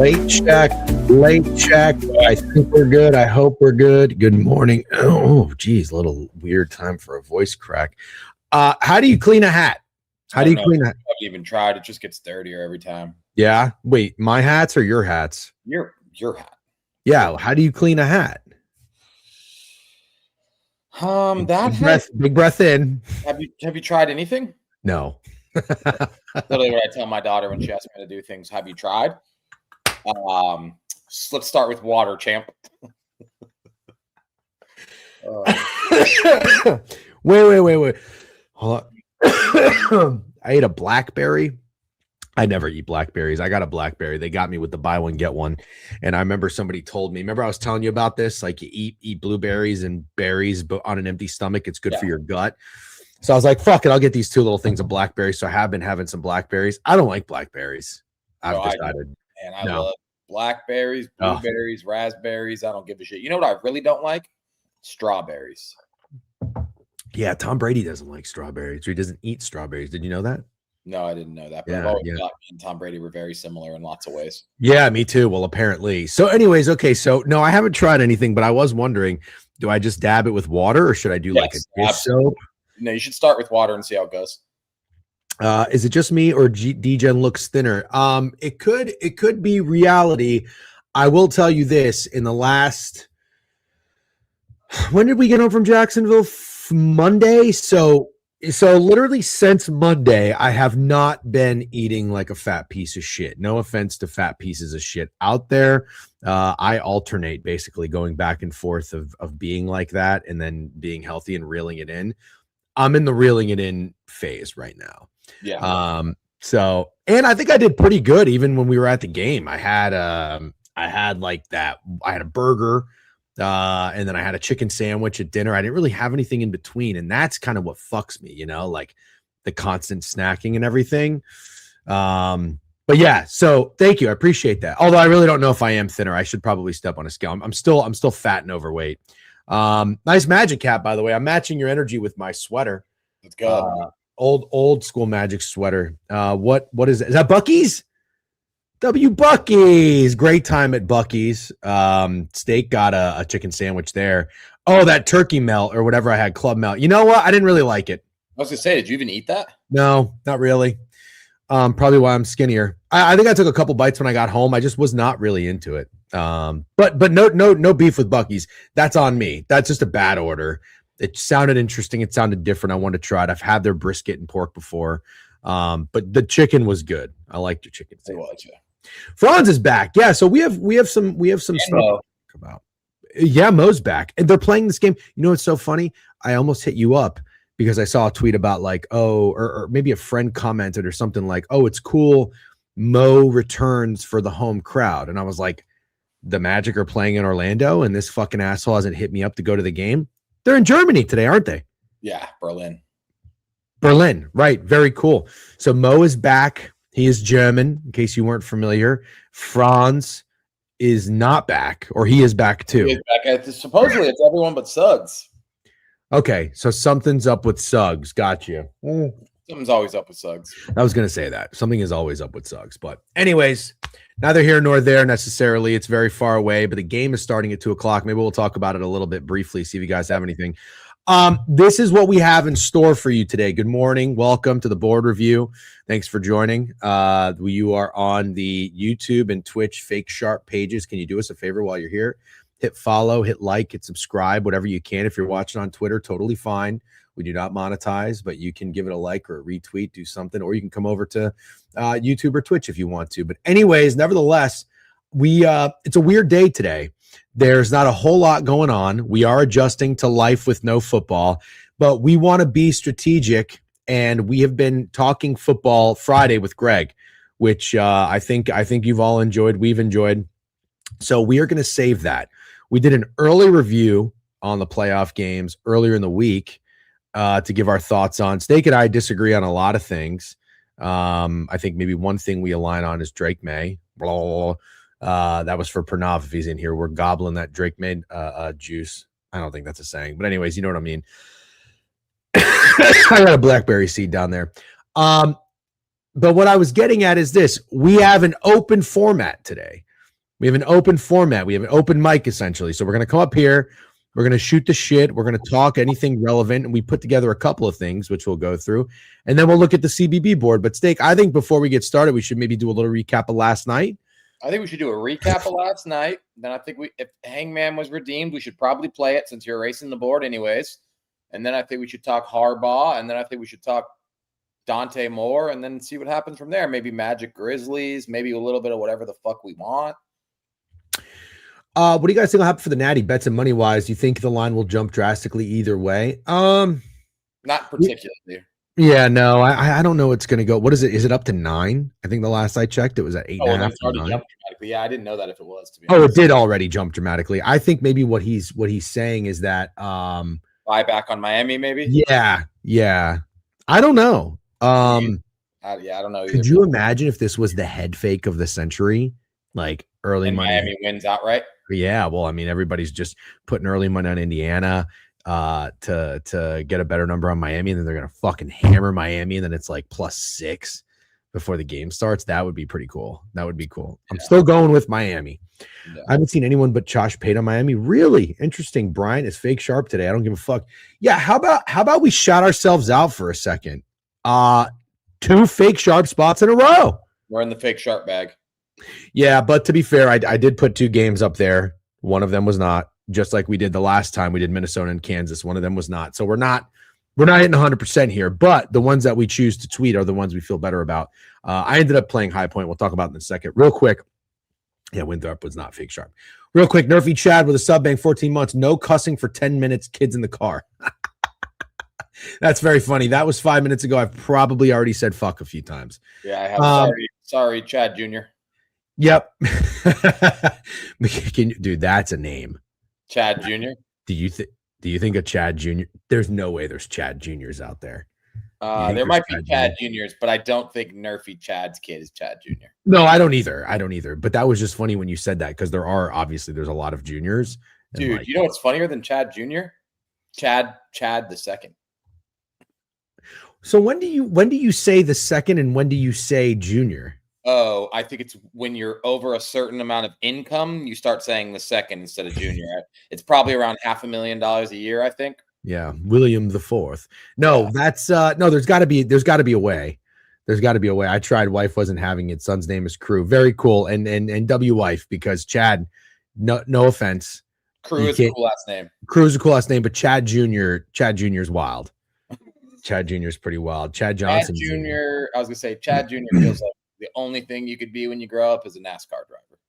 Late check. I think we're good. I hope we're good. Good morning. Oh, geez, a little weird time for a voice crack. How do you clean a hat? How do you clean a hat? I haven't even tried. It just gets dirtier every time. Yeah. Wait, my hats or your hats? Your hat. Yeah. How do you clean a hat? Big breath in. Have you tried anything? No. Literally what I tell my daughter when she asks me to do things. Have you tried? Let's start with water, champ. Wait. Hold on. I ate a blackberry. I never eat blackberries. I got a blackberry. They got me with the buy one, get one. And I remember somebody told me, remember I was telling you about this? Like you eat blueberries and berries, but on an empty stomach, it's good for your gut. So I was like, fuck it. I'll get these two little things of blackberries. So I have been having some blackberries. I don't like blackberries. I've decided. I love blackberries, blueberries, raspberries. I don't give a shit. You know what I really don't like? Strawberries. Yeah, Tom Brady doesn't like strawberries. Or he doesn't eat strawberries. Did you know that? No, I didn't know that. But I've always thought me and Tom Brady were very similar in lots of ways. Yeah, me too. Well, apparently. So anyways, okay. So no, I haven't tried anything, but I was wondering, do I just dab it with water or should I do like a dish soap? No, you should start with water and see how it goes. Is it just me or D-Gen looks thinner? It could be reality. I will tell you this, in the last, when did we get home from Jacksonville? Monday. So literally since Monday, I have not been eating like a fat piece of shit. No offense to fat pieces of shit out there. I alternate basically going back and forth of being like that and then being healthy and reeling it in. I'm in the reeling it in phase right now. Yeah. So, and I think I did pretty good even when we were at the game. I had like that. I had a burger, and then I had a chicken sandwich at dinner. I didn't really have anything in between, and that's kind of what fucks me, you know, like the constant snacking and everything. But yeah, so thank you. I appreciate that. Although I really don't know if I am thinner. I should probably step on a scale. I'm still fat and overweight. Nice Magic cap, by the way. I'm matching your energy with my sweater. Let's go. Old school Magic sweater. What is it? Is that Buc-ee's? W Buc-ee's. Great time at Buc-ee's. Steak got a chicken sandwich there. Oh, that turkey melt or whatever I had, club melt. You know what? I didn't really like it. I was gonna say, did you even eat that? No, not really. Probably why I'm skinnier. I think I took a couple bites when I got home. I just was not really into it. But no beef with Buc-ee's. That's on me. That's just a bad order. It sounded interesting. It sounded different. I wanted to try it. I've had their brisket and pork before. But the chicken was good. I liked your chicken. Franz is back. Yeah, so we have some stuff to talk about. Yeah, Mo's back. And they're playing this game. You know what's so funny? I almost hit you up because I saw a tweet about like, or maybe a friend commented or something like, oh, it's cool. Mo returns for the home crowd. And I was like, the Magic are playing in Orlando and this fucking asshole hasn't hit me up to go to the game. They're in Germany today, aren't they? Yeah, Berlin, right. Very cool. So Mo is back. He is German, in case you weren't familiar. Franz is not back, or he is back too. He is back. Supposedly it's everyone but Suggs. Okay, so something's up with Suggs. Got you. Something's always up with Suggs. I was going to say that. Something is always up with Suggs. But anyways, neither here nor there necessarily. It's very far away, but the game is starting at 2:00. Maybe we'll talk about it a little bit briefly, see if you guys have anything. This is what we have in store for you today. Good morning. Welcome to the board review. Thanks for joining. You are on the YouTube and Twitch Fake Sharp pages. Can you do us a favor while you're here? Hit follow, hit like, hit subscribe, whatever you can. If you're watching on Twitter, totally fine. We do not monetize, but you can give it a like or a retweet, do something, or you can come over to YouTube or Twitch if you want to. But anyways, nevertheless, it's a weird day today. There's not a whole lot going on. We are adjusting to life with no football, but we want to be strategic. And we have been talking football Friday with Greg, which I think you've all enjoyed. We've enjoyed. So we are going to save that. We did an early review on the playoff games earlier in the week to give our thoughts on. Steak and I disagree on a lot of things. I think maybe one thing we align on is Drake May. Blah, blah, blah. That was for Pranav if he's in here. We're gobbling that Drake May juice. I don't think that's a saying. But anyways, you know what I mean. I got a blackberry seed down there. But what I was getting at is this. We have an open format today. We have an open format. We have an open mic essentially. So we're going to come up here. We're going to shoot the shit. We're going to talk anything relevant. And we put together a couple of things, which we'll go through. And then we'll look at the CBB board. But Steak, I think before we get started, we should maybe do a little recap of last night. I think we should do a recap of last night. Then I think if Hangman was redeemed, we should probably play it since you're erasing the board anyways. And then I think we should talk Harbaugh. And then I think we should talk Dante Moore. And then see what happens from there. Maybe Magic Grizzlies. Maybe a little bit of whatever the fuck we want. What do you guys think will happen for the Natty bets and money wise? Do you think the line will jump drastically either way? Not particularly. Yeah, no, I don't know what's going to go. What is it? Is it up to 9? I think the last I checked, it was at 8.5. Yeah, I didn't know that if it was. To be honest. It did already jump dramatically. I think maybe what he's saying is that buyback on Miami, maybe. Yeah. I don't know. I don't know. Could you imagine if this was the head fake of the century, like early money? Miami wins outright. Yeah, well, I mean, everybody's just putting early money on Indiana to get a better number on Miami, and then they're gonna fucking hammer Miami, and then it's like +6 before the game starts. That would be pretty cool. That would be cool. I'm still going with Miami. Yeah. I haven't seen anyone but Josh paid on Miami. Really interesting. Brian is fake sharp today. I don't give a fuck. Yeah, how about we shout ourselves out for a second? 2 fake sharp spots in a row. We're in the fake sharp bag. Yeah, but to be fair, I did put 2 games up there. One of them was not, just like we did the last time we did Minnesota and Kansas. One of them was not. So we're not hitting 100% here, but the ones that we choose to tweet are the ones we feel better about. I ended up playing High Point. We'll talk about it in a second. Real quick. Yeah, Winthrop was not fake sharp. Real quick, Nerfy Chad with a sub bank 14 months. No cussing for 10 minutes. Kids in the car. That's very funny. That was 5 minutes ago. I've probably already said fuck a few times. Yeah, I have. Sorry, Chad Jr. Yep. Dude, that's a name. Chad Jr. Do you think a Chad Jr.? There's no way there's Chad Jr.'s out there. There might be Chad Jr.'s, but I don't think Nerfy Chad's kid is Chad Jr. No, I don't either. But that was just funny when you said that because there's a lot of juniors. Dude, you know what's funnier than Chad Jr.? Chad the second. So when do you say the second and when do you say junior? Oh, I think it's when you're over a certain amount of income, you start saying the second instead of junior. It's probably around $500,000 a year, I think. Yeah, William the Fourth. No, that's no. There's got to be a way. There's got to be a way. I tried. Wife wasn't having it. Son's name is Crew. Very cool. And W wife because Chad. No offense. Crew is a cool last name. Crew is a cool last name, but Chad Jr. is wild. Chad Jr. is pretty wild. Chad Johnson Jr. I was gonna say Chad Jr. feels like the only thing you could be when you grow up is a NASCAR driver.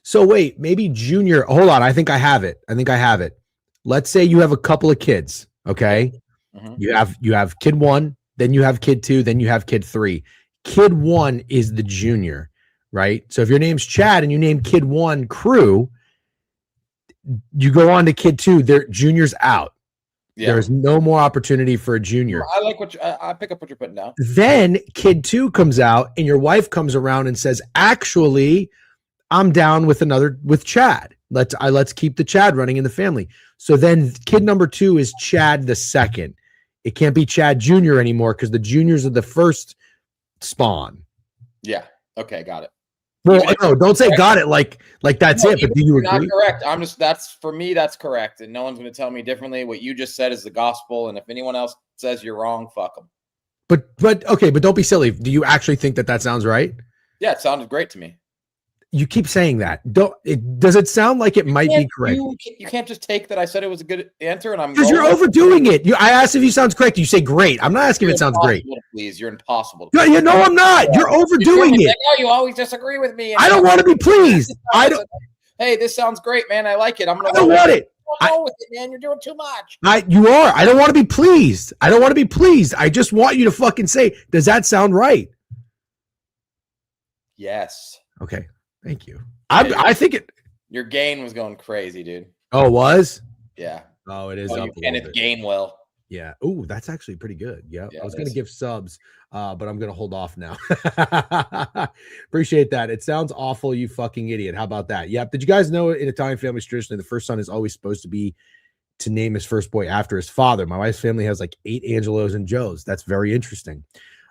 So wait, maybe junior. Hold on. I think I have it. Let's say you have a couple of kids. Okay. Mm-hmm. You have kid 1, then you have kid 2, then you have kid 3. Kid 1 is the junior, right? So if your name's Chad and you name kid 1 Crew, you go on to kid 2, their junior's out. Yeah. There's no more opportunity for a junior. I like I pick up what you're putting down. Then kid 2 comes out and your wife comes around and says, actually, I'm down with Chad. Let's keep the Chad running in the family. So then kid number 2 is Chad the second. It can't be Chad Jr. anymore because the juniors are the first spawn. Yeah. Okay. Got it. Well, no, don't say got it like that's it. But do you agree? Not correct. That's for me. That's correct, and no one's going to tell me differently. What you just said is the gospel, and if anyone else says you're wrong, fuck them. But okay, but don't be silly. Do you actually think that sounds right? Yeah, it sounded great to me. You keep saying that. Does it sound like it might be correct? You can't just take that I said it was a good answer, and I'm because you're overdoing it. I asked if he sounds correct. You say great. I'm not asking if it sounds great. Please, you're impossible. No, I'm not. You're overdoing it. Like, you always disagree with me. I don't want to be pleased. I don't. Hey, this sounds great, man. I like it. I don't want it. Go with it, man. You're doing too much. You are. I don't want to be pleased. I just want you to fucking say, does that sound right? Yes. Okay. Thank you. I think it. Your gain was going crazy, dude. Oh, it was? Yeah. Oh, it is up a Kenneth Gainwell. Yeah. Ooh, that's actually pretty good. Yeah. I was going to give subs, but I'm going to hold off now. Appreciate that. It sounds awful, you fucking idiot. How about that? Yep. Did you guys know in Italian families, traditionally, the first son is always supposed to name his first boy after his father? My wife's family has like 8 Angelos and Joes. That's very interesting.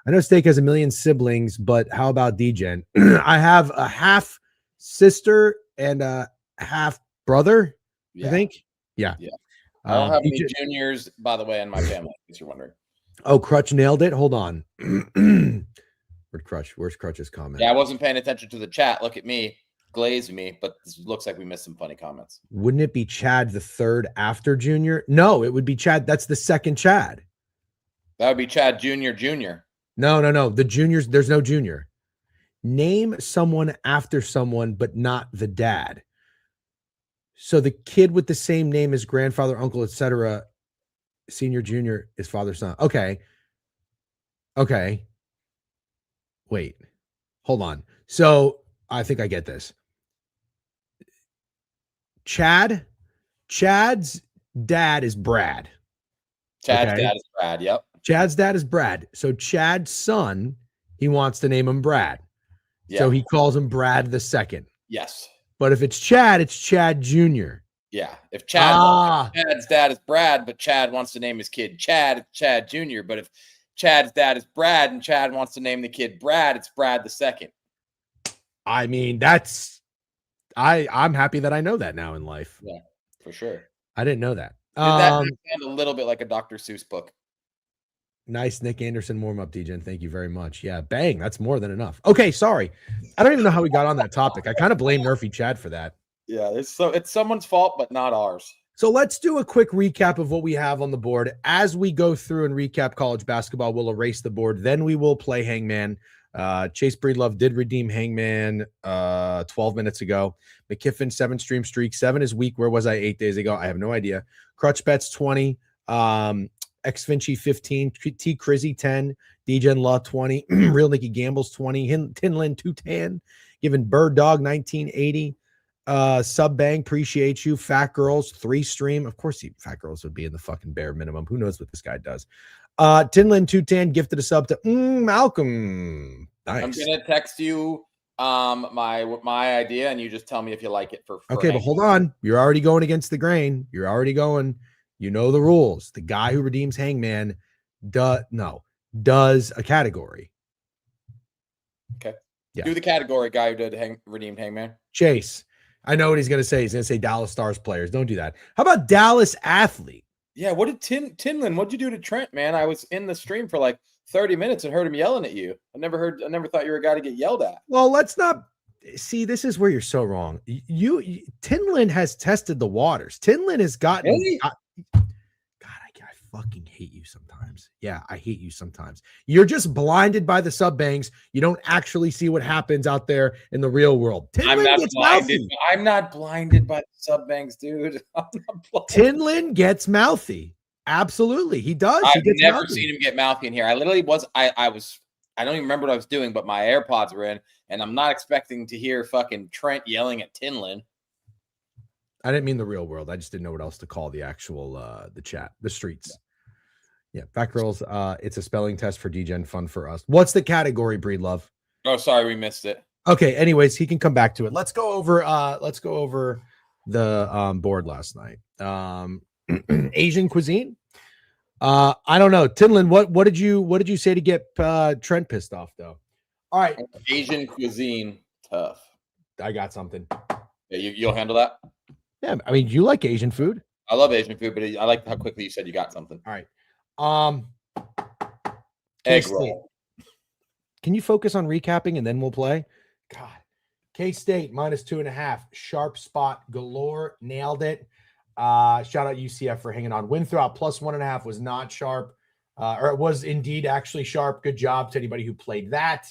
I know Steak has 1 million siblings, but how about D-Gen? I have a half sister and half brother, Yeah. I think. Yeah. Yeah. I don't have any DJ juniors, by the way, in my family, in case you're wondering. Oh, Crutch nailed it. Hold on. Where's Crutch? Where's Crutch's comment? Yeah, I wasn't paying attention to the chat. Look at me, glazed me, but this looks like we missed some funny comments. Wouldn't it be Chad the third after Junior? No, it would be Chad. That's the second Chad. That would be Chad Jr. No. The juniors, there's no junior. Name someone after someone, but not the dad. So the kid with the same name as grandfather, uncle, etc., senior, junior is father, son. Okay. Wait, hold on. So I think I get this. Chad's dad is Brad. Chad's dad is Brad. Yep. Chad's dad is Brad. So Chad's son, he wants to name him Brad. Yeah. So he calls him Brad the second. Yes. But if it's Chad Jr. Yeah. If Chad's dad is Brad, but Chad wants to name his kid Chad, it's Chad Jr. But if Chad's dad is Brad and Chad wants to name the kid Brad, it's Brad the second. I mean, I'm happy that I know that now in life. Yeah, for sure. I didn't know that. That sound a little bit like a Dr. Seuss book. Nice, Nick Anderson warm up, DJ. Thank you very much. Yeah, bang, that's more than enough. Okay, sorry. I don't even know how we got on that topic. I kind of blame Nerfy Chad for that. Yeah, it's someone's fault, but not ours. So let's do a quick recap of what we have on the board. As we go through and recap college basketball, we'll erase the board. Then we will play Hangman. Chase Breedlove did redeem Hangman 12 minutes ago. McKiffin 7-stream streak. 7 is weak. Where was I 8 days ago? I have no idea. Crutch Bets 20. X Vinci 15. T Crizzy 10. DGen Law 20. Real Nicky Gambles 20. Tinlin 210. Giving Bird Dog 1980. Sub Bang, appreciate you. Fat Girls 3-stream. Of course, Fat Girls would be in the fucking bare minimum. Who knows what this guy does? Tinlin 210 gifted a sub to Malcolm. Nice. I'm gonna text you my idea, and you just tell me if you like it for okay, but hold on. You're already going against the grain. You're already going. You know the rules. The guy who redeems Hangman does a category. Okay. Yeah. Do the category guy who did redeemed Hangman. Chase. I know what he's going to say. He's going to say Dallas Stars players. Don't do that. How about Dallas athlete? Yeah, what did Tinlin? What'd you do to Trent, man? I was in the stream for like 30 minutes and heard him yelling at you. I never thought you were a guy to get yelled at. Well, let's not see. This is where you're so wrong. Tinlin has tested the waters. Tinlin has gotten. Really? I fucking hate you sometimes. Yeah, I hate you sometimes. You're just blinded by the sub bangs. You don't actually see what happens out there in the real world. I'm not blinded by the sub bangs, dude. Tinlin gets mouthy. Absolutely, he does. I've never seen him get mouthy in here. I literally was. I don't even remember what I was doing, but my AirPods were in, and I'm not expecting to hear fucking Trent yelling at Tinlin. I didn't mean the real world. I just didn't know what else to call the actual the chat, the streets. Yeah, Fat Girls. It's a spelling test for DGen, fun for us. What's the category, Breedlove? Oh, sorry, we missed it. Okay. Anyways, he can come back to it. Let's go over the board last night. Asian cuisine. I don't know. Tinlin, what did you say to get Trent pissed off though? All right. Asian cuisine, tough. I got something. Yeah, you'll handle that. Yeah, I mean, you like Asian food. I love Asian food, but I like how quickly you said you got something. All right. Egg roll. Can you focus on recapping and then we'll play? God. K-State -2.5. Sharp spot galore. Nailed it. Shout out UCF for hanging on. Win throughout +1.5 was not sharp. Or it was indeed actually sharp. Good job to anybody who played that.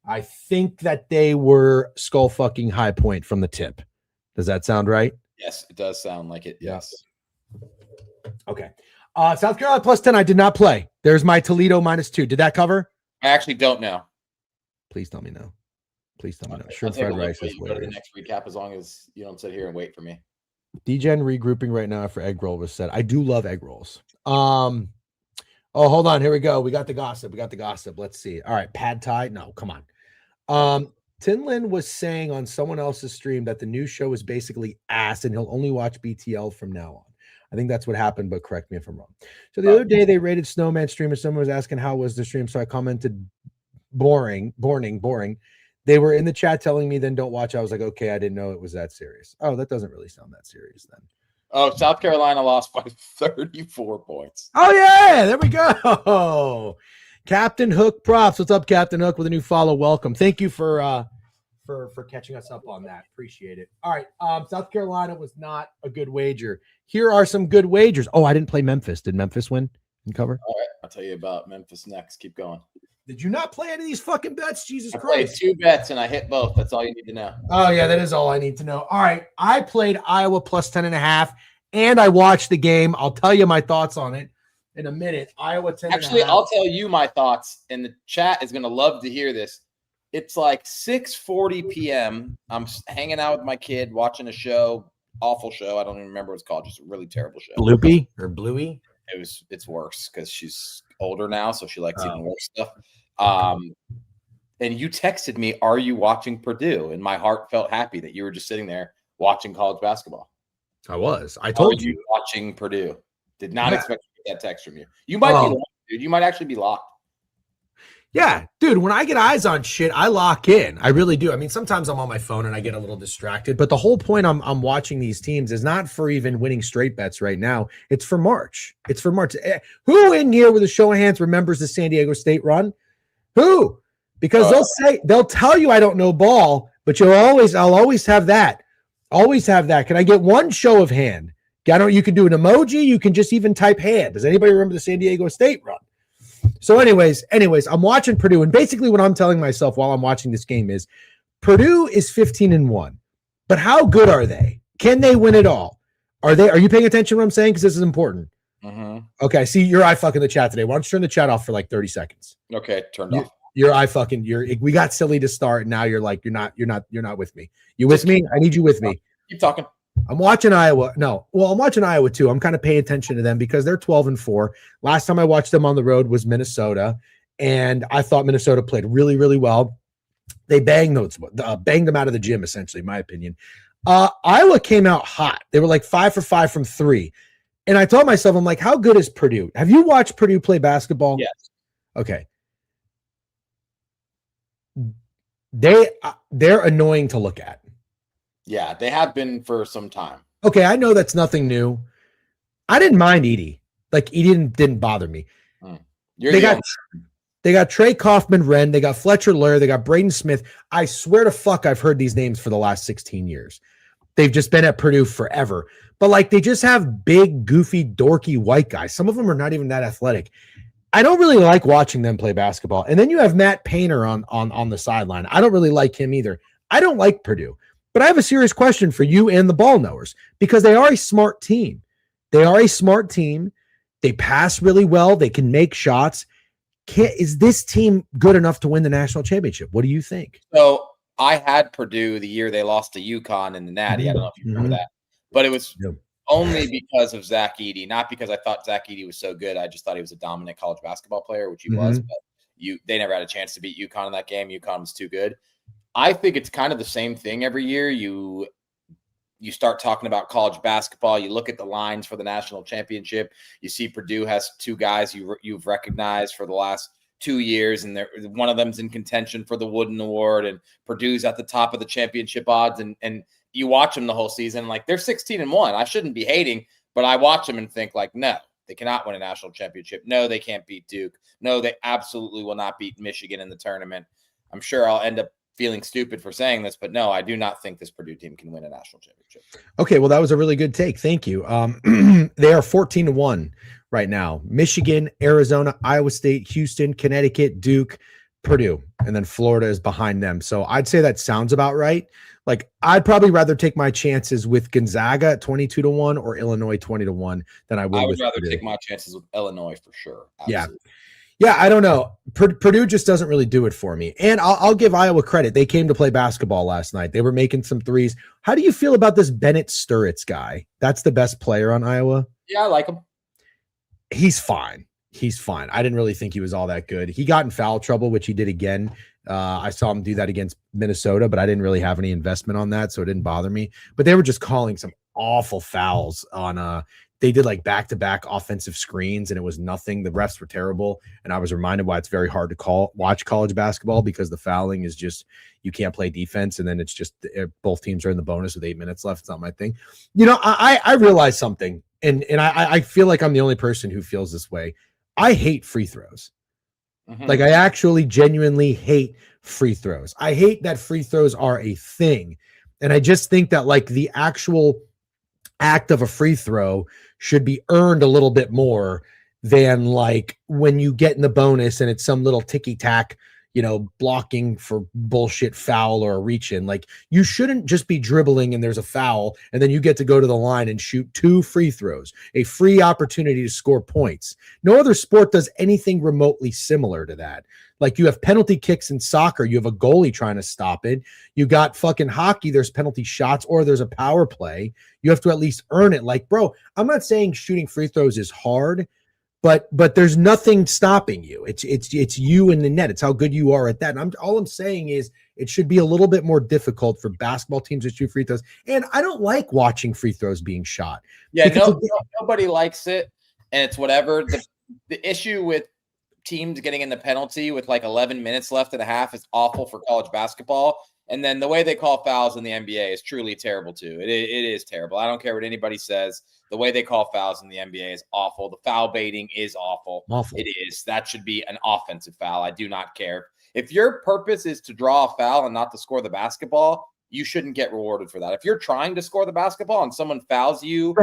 I think that they were skull fucking high point from the tip. Does that sound right? Yes, it does sound like it. Yes. Okay. South Carolina +10. I did not play. There's my Toledo -2. Did that cover? I actually don't know. Please tell me no. Please tell me no. Okay. Shrimp fried rice is go to the next recap as long as you don't sit here and wait for me. DGen regrouping right now for egg roll was said. I do love egg rolls. Oh, hold on. Here we go. We got the gossip. Let's see. All right. Pad Thai. No, come on. Tinlin was saying on someone else's stream that the new show is basically ass and he'll only watch BTL from now on. I think that's what happened, but correct me if I'm wrong. So the other day they rated Snowman stream and someone was asking how was the stream. So I commented boring. They were in the chat telling me then don't watch. I was like, okay, I didn't know it was that serious. Oh, that doesn't really sound that serious then. Oh, South Carolina lost by 34 points. Oh, yeah, there we go. Captain Hook props. What's up, Captain Hook, with a new follow? Welcome. Thank you for catching us up on that. Appreciate it. All right. South Carolina was not a good wager. Here are some good wagers. Oh, I didn't play Memphis. Did Memphis win and cover? All right. I'll tell you about Memphis next. Keep going. Did you not play any of these fucking bets? Jesus I Christ. played 2 bets and I hit both. That's all you need to know. Oh, yeah, that is all I need to know. All right. I played Iowa plus 10.5, and I watched the game. I'll tell you my thoughts on it in a minute. Iowa 10.5. Actually, I'll tell you my thoughts, and the chat is going to love to hear this. It's like 6:40 p.m. I'm hanging out with my kid, watching a show, awful show. I don't even remember what it's called. Just a really terrible show. Bloopy or Bluey? It's worse because she's older now, so she likes even worse stuff. And you texted me, "Are you watching Purdue?" And my heart felt happy that you were just sitting there watching college basketball. I was. I told you. Watching Purdue. Did not expect to get that text from you. You might be locked, dude. You might actually be locked. Yeah, dude, when I get eyes on shit, I lock in. I really do. I mean, sometimes I'm on my phone and I get a little distracted, but the whole point I'm watching these teams is not for even winning straight bets right now. It's for March. It's for March. Who in here with a show of hands remembers the San Diego State run? Who? Because they'll tell you I don't know ball, but I'll always have that. Always have that. Can I get one show of hand? You can do an emoji. You can just even type hand. Does anybody remember the San Diego State run? So anyways, I'm watching Purdue, and basically what I'm telling myself while I'm watching this game is Purdue is 15-1, but how good are they? Can they win it all? Are you paying attention to what I'm saying? Because this is important. Mm-hmm. Okay, see, you're eye fucking the chat today. Why don't you turn the chat off for like 30 seconds? Okay, turned off. We got silly to start, and now you're like, you're not with me. You with me? I need you with me. Keep talking. I'm watching Iowa. I'm watching Iowa too. I'm kind of paying attention to them because they're 12-4. Last time I watched them on the road was Minnesota, and I thought Minnesota played really, really well. They banged them out of the gym, essentially, in my opinion. Iowa came out hot. They were like 5 for 5 from 3. And I told myself, I'm like, how good is Purdue? Have you watched Purdue play basketball? Yes. Okay. They're annoying to look at. Yeah, they have been for some time. Okay, I know that's nothing new. I didn't mind Edey. Like, Edey didn't bother me. They got Trey Kaufman-Renn. They got Fletcher Lawyer. They got Braden Smith. I swear to fuck I've heard these names for the last 16 years. They've just been at Purdue forever. But, like, they just have big, goofy, dorky white guys. Some of them are not even that athletic. I don't really like watching them play basketball. And then you have Matt Painter on the sideline. I don't really like him either. I don't like Purdue. But I have a serious question for you and the ball knowers, because they are a smart team. They pass really well. They can make shots. Is this team good enough to win the national championship? What do you think? So I had Purdue the year they lost to UConn in the Natty. I don't know if you remember that, but it was only because of Zach Edey, not because I thought Zach Edey was so good. I just thought he was a dominant college basketball player, which he was. But they never had a chance to beat UConn in that game. UConn was too good. I think it's kind of the same thing every year. You start talking about college basketball. You look at the lines for the national championship. You see Purdue has 2 guys you've recognized for the last 2 years, and one of them's in contention for the Wooden Award, and Purdue's at the top of the championship odds. And you watch them the whole season, like they're 16-1. I shouldn't be hating, but I watch them and think like, no, they cannot win a national championship. No, they can't beat Duke. No, they absolutely will not beat Michigan in the tournament. I'm sure I'll end up feeling stupid for saying this, but no, I do not think this Purdue team can win a national championship. Okay, well, that was a really good take. Thank you. They are 14-1 right now. Michigan, Arizona, Iowa State, Houston, Connecticut, Duke, Purdue, and then Florida is behind them. So I'd say that sounds about right. Like, I'd probably rather take my chances with Gonzaga at 22-1 or Illinois 20-1 than I would. I would rather take my chances with Illinois for sure. Absolutely. Yeah, I don't know. Purdue just doesn't really do it for me. And I'll give Iowa credit. They came to play basketball last night. They were making some threes. How do you feel about this Bennett Sturritz guy? That's the best player on Iowa. Yeah, I like him. He's fine. I didn't really think he was all that good. He got in foul trouble, which he did again. I saw him do that against Minnesota, but I didn't really have any investment on that, so it didn't bother me. But they were just calling some awful fouls on they did like back-to-back offensive screens and it was nothing. The refs were terrible. And I was reminded why it's very hard to watch college basketball, because the fouling is just, you can't play defense. And then it's just both teams are in the bonus with 8 minutes left. It's not my thing. I realized something, and I feel like I'm the only person who feels this way. I hate free throws. Mm-hmm. Like, I actually genuinely hate free throws. I hate that free throws are a thing. And I just think that like the actual act of a free throw should be earned a little bit more than like when you get in the bonus and it's some little ticky-tack, blocking for bullshit foul or a reach in. Like, you shouldn't just be dribbling and there's a foul and then you get to go to the line and shoot 2 free throws, a free opportunity to score points. No other sport does anything remotely similar to that. Like, you have penalty kicks in soccer. You have a goalie trying to stop it. You got fucking hockey. There's penalty shots or there's a power play. You have to at least earn it. Like, bro, I'm not saying shooting free throws is hard, but there's nothing stopping you. It's you in the net. It's how good you are at that. And all I'm saying is it should be a little bit more difficult for basketball teams to shoot free throws. And I don't like watching free throws being shot. Yeah, nobody likes it, and it's whatever. The issue with teams getting in the penalty with like 11 minutes left in a half is awful for college basketball. And then the way they call fouls in the NBA is truly terrible too. It is terrible. I don't care what anybody says. The way they call fouls in the NBA is awful. The foul baiting is awful. It is. That should be an offensive foul. I do not care. If your purpose is to draw a foul and not to score the basketball, you shouldn't get rewarded for that. If you're trying to score the basketball and someone fouls you,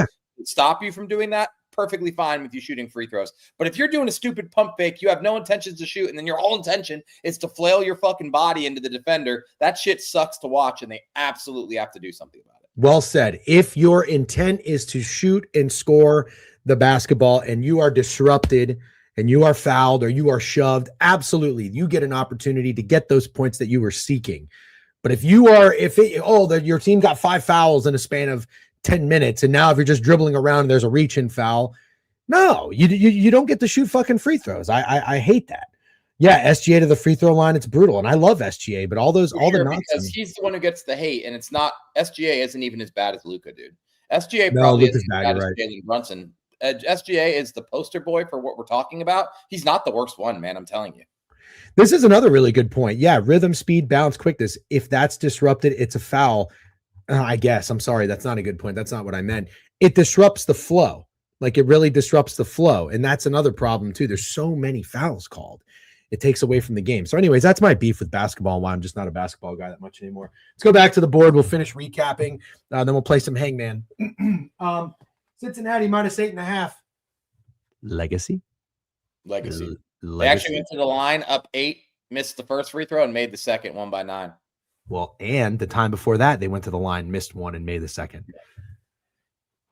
stop you from doing that, perfectly fine with you shooting free throws. But if you're doing a stupid pump fake, you have no intentions to shoot, and then your whole intention is to flail your fucking body into the defender, that shit sucks to watch, and they absolutely have to do something about it. Well said. If your intent is to shoot and score the basketball and you are disrupted and you are fouled or you are shoved, absolutely, you get an opportunity to get those points that you were seeking. But if your team got 5 fouls in a span of 10 minutes, and now if you're just dribbling around and there's a reach in foul, no, you don't get to shoot fucking free throws. I hate that. Yeah, SGA to the free throw line, it's brutal, and I love SGA, but all the nonsense, because he's the one who gets the hate, and it's not SGA isn't even as bad as Luka, dude. SGA probably isn't as bad as Jalen Brunson. SGA is the poster boy for what we're talking about. He's not the worst one, man. I'm telling you. This is another really good point. Yeah, rhythm, speed, balance, quickness. If that's disrupted, it's a foul. I guess. I'm sorry. That's not a good point. That's not what I meant. It disrupts the flow. Like, it really disrupts the flow. And that's another problem too. There's so many fouls called. It takes away from the game. So anyways, that's my beef with basketball and why I'm just not a basketball guy that much anymore. Let's go back to the board. We'll finish recapping. Then we'll play some hangman. Cincinnati -8.5. Legacy. They actually went to the line up 8, missed the first free throw, and made the second one by 9. Well, and the time before that, they went to the line, missed one, and made the second.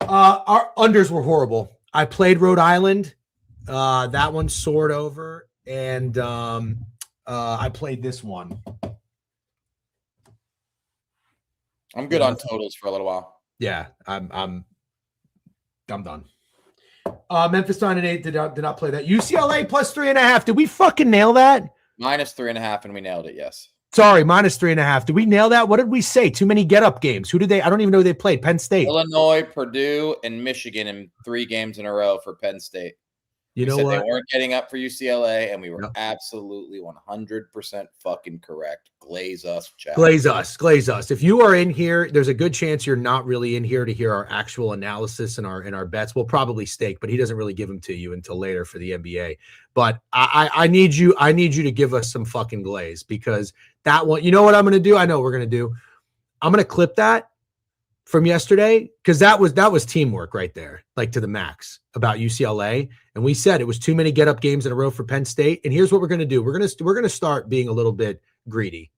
Our unders were horrible. I played Rhode Island. That one soared over, and I played this one. I'm good on totals for a little while. Yeah, I'm done. Memphis 9-8 did not play that. UCLA +3.5. Did we fucking nail that? -3.5, and we nailed it. Yes. Sorry, -3.5. Did we nail that? What did we say? Too many get-up games. Who did they? I don't even know who they played. Penn State, Illinois, Purdue, and Michigan in 3 games in a row for Penn State. You know what? They weren't getting up for UCLA, and we were absolutely 100% fucking correct. Glaze us, chat. Glaze us. If you are in here, there's a good chance you're not really in here to hear our actual analysis and our bets. We'll probably stake, but he doesn't really give them to you until later for the NBA. But I need you to give us some fucking glaze, because that one, you know what I'm going to do? I know what we're going to do. I'm going to clip that from yesterday, because that was teamwork right there, like to the max, about UCLA. And we said it was too many get-up games in a row for Penn State. And here's what we're going to do. We're going to start being a little bit greedy.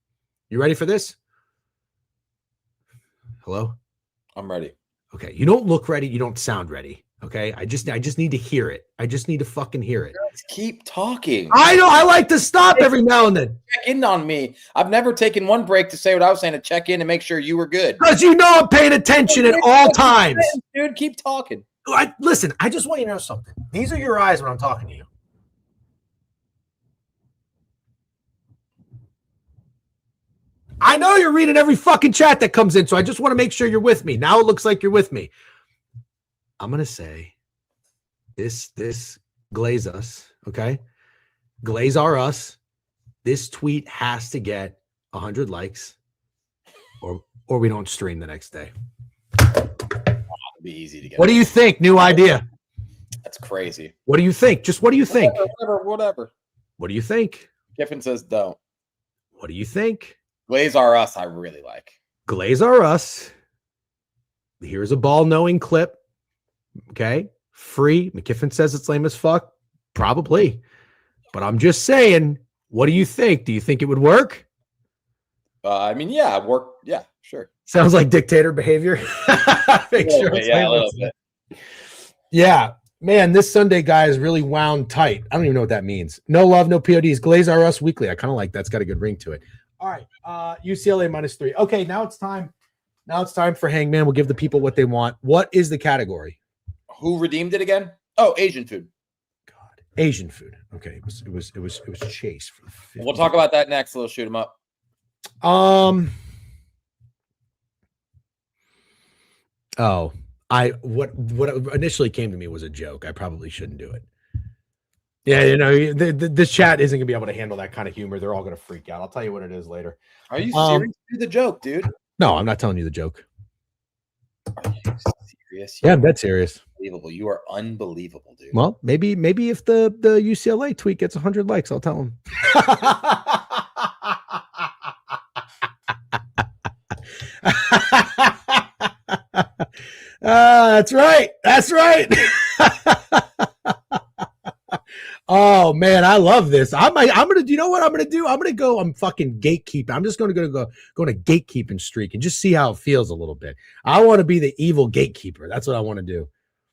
You ready for this? Hello? I'm ready. Okay. You don't look ready. You don't sound ready. Okay. I just need to hear it. I just need to fucking hear it. Let's keep talking. I know. I like to stop every now and then. Check in on me. I've never taken one break to say what I was saying, to check in and make sure you were good. Because you know I'm paying attention at all times. Dude, keep talking. Listen, I just want you to know something. These are your eyes when I'm talking to you. I know you're reading every fucking chat that comes in, so I just want to make sure you're with me. Now it looks like you're with me. I'm going to say This glaze us, okay? Glaze our us. This tweet has to get 100 likes, or we don't stream the next day. It'd be easy to get. What do you think? New idea. That's crazy. What do you think? Just what do you think? Whatever. What do you think? Kiffin says don't. What do you think? Glaze R Us, I really like. Glaze our us. Here's a ball-knowing clip. Okay? Free. McKiffin says it's lame as fuck. Probably. But I'm just saying, what do you think? Do you think it would work? I mean, yeah, work. Yeah, sure. Sounds like dictator behavior. Make sure it's a little bit. Yeah. Man, this Sunday guy is really wound tight. I don't even know what that means. No love, no PODs. Glaze R Us weekly. I kind of like that's got a good ring to it. All right. UCLA -3. Okay, now it's time. Now it's time for Hangman. We'll give the people what they want. What is the category? Who redeemed it again? Oh, Asian food. God, Asian food. Okay, it was Chase. For the we'll talk about that next. We'll shoot him up. Oh, what initially came to me was a joke. I probably shouldn't do it. Yeah, you know, this chat isn't gonna be able to handle that kind of humor. They're all gonna freak out. I'll tell you what it is later. Are you serious? Do the joke, dude. No, I'm not telling you the joke. Are you serious? Yeah, I'm dead serious. Unbelievable. You are unbelievable, dude. Well, maybe if the UCLA tweet gets 100 likes, I'll tell him. That's right. That's right. Oh man, I love this. I'm gonna. You know what I'm gonna do? I'm gonna go. I'm fucking gatekeeping. I'm just gonna go on a gatekeeping streak and just see how it feels a little bit. I want to be the evil gatekeeper. That's what I want to do.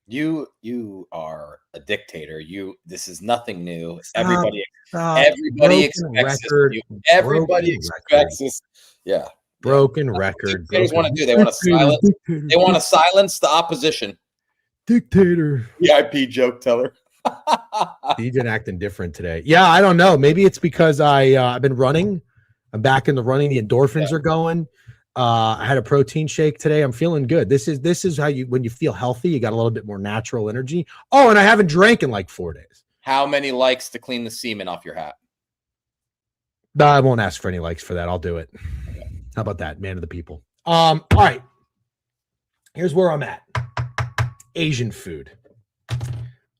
You are a dictator. This is nothing new. Stop, everybody expects this. Everybody expects this. Yeah. Broken record. Dictators want to do. They want to silence. They want to silence the opposition. Dictator. VIP joke teller. He's been acting different today. Yeah, I don't know. Maybe it's because I've been running. I'm back in the running. The endorphins are going. I had a protein shake today. I'm feeling good. This is how when you feel healthy, you got a little bit more natural energy. Oh, and I haven't drank in like 4 days. How many likes to clean the semen off your hat? No, I won't ask for any likes for that. I'll do it. Okay. How about that, man of the people? All right. Here's where I'm at. Asian food.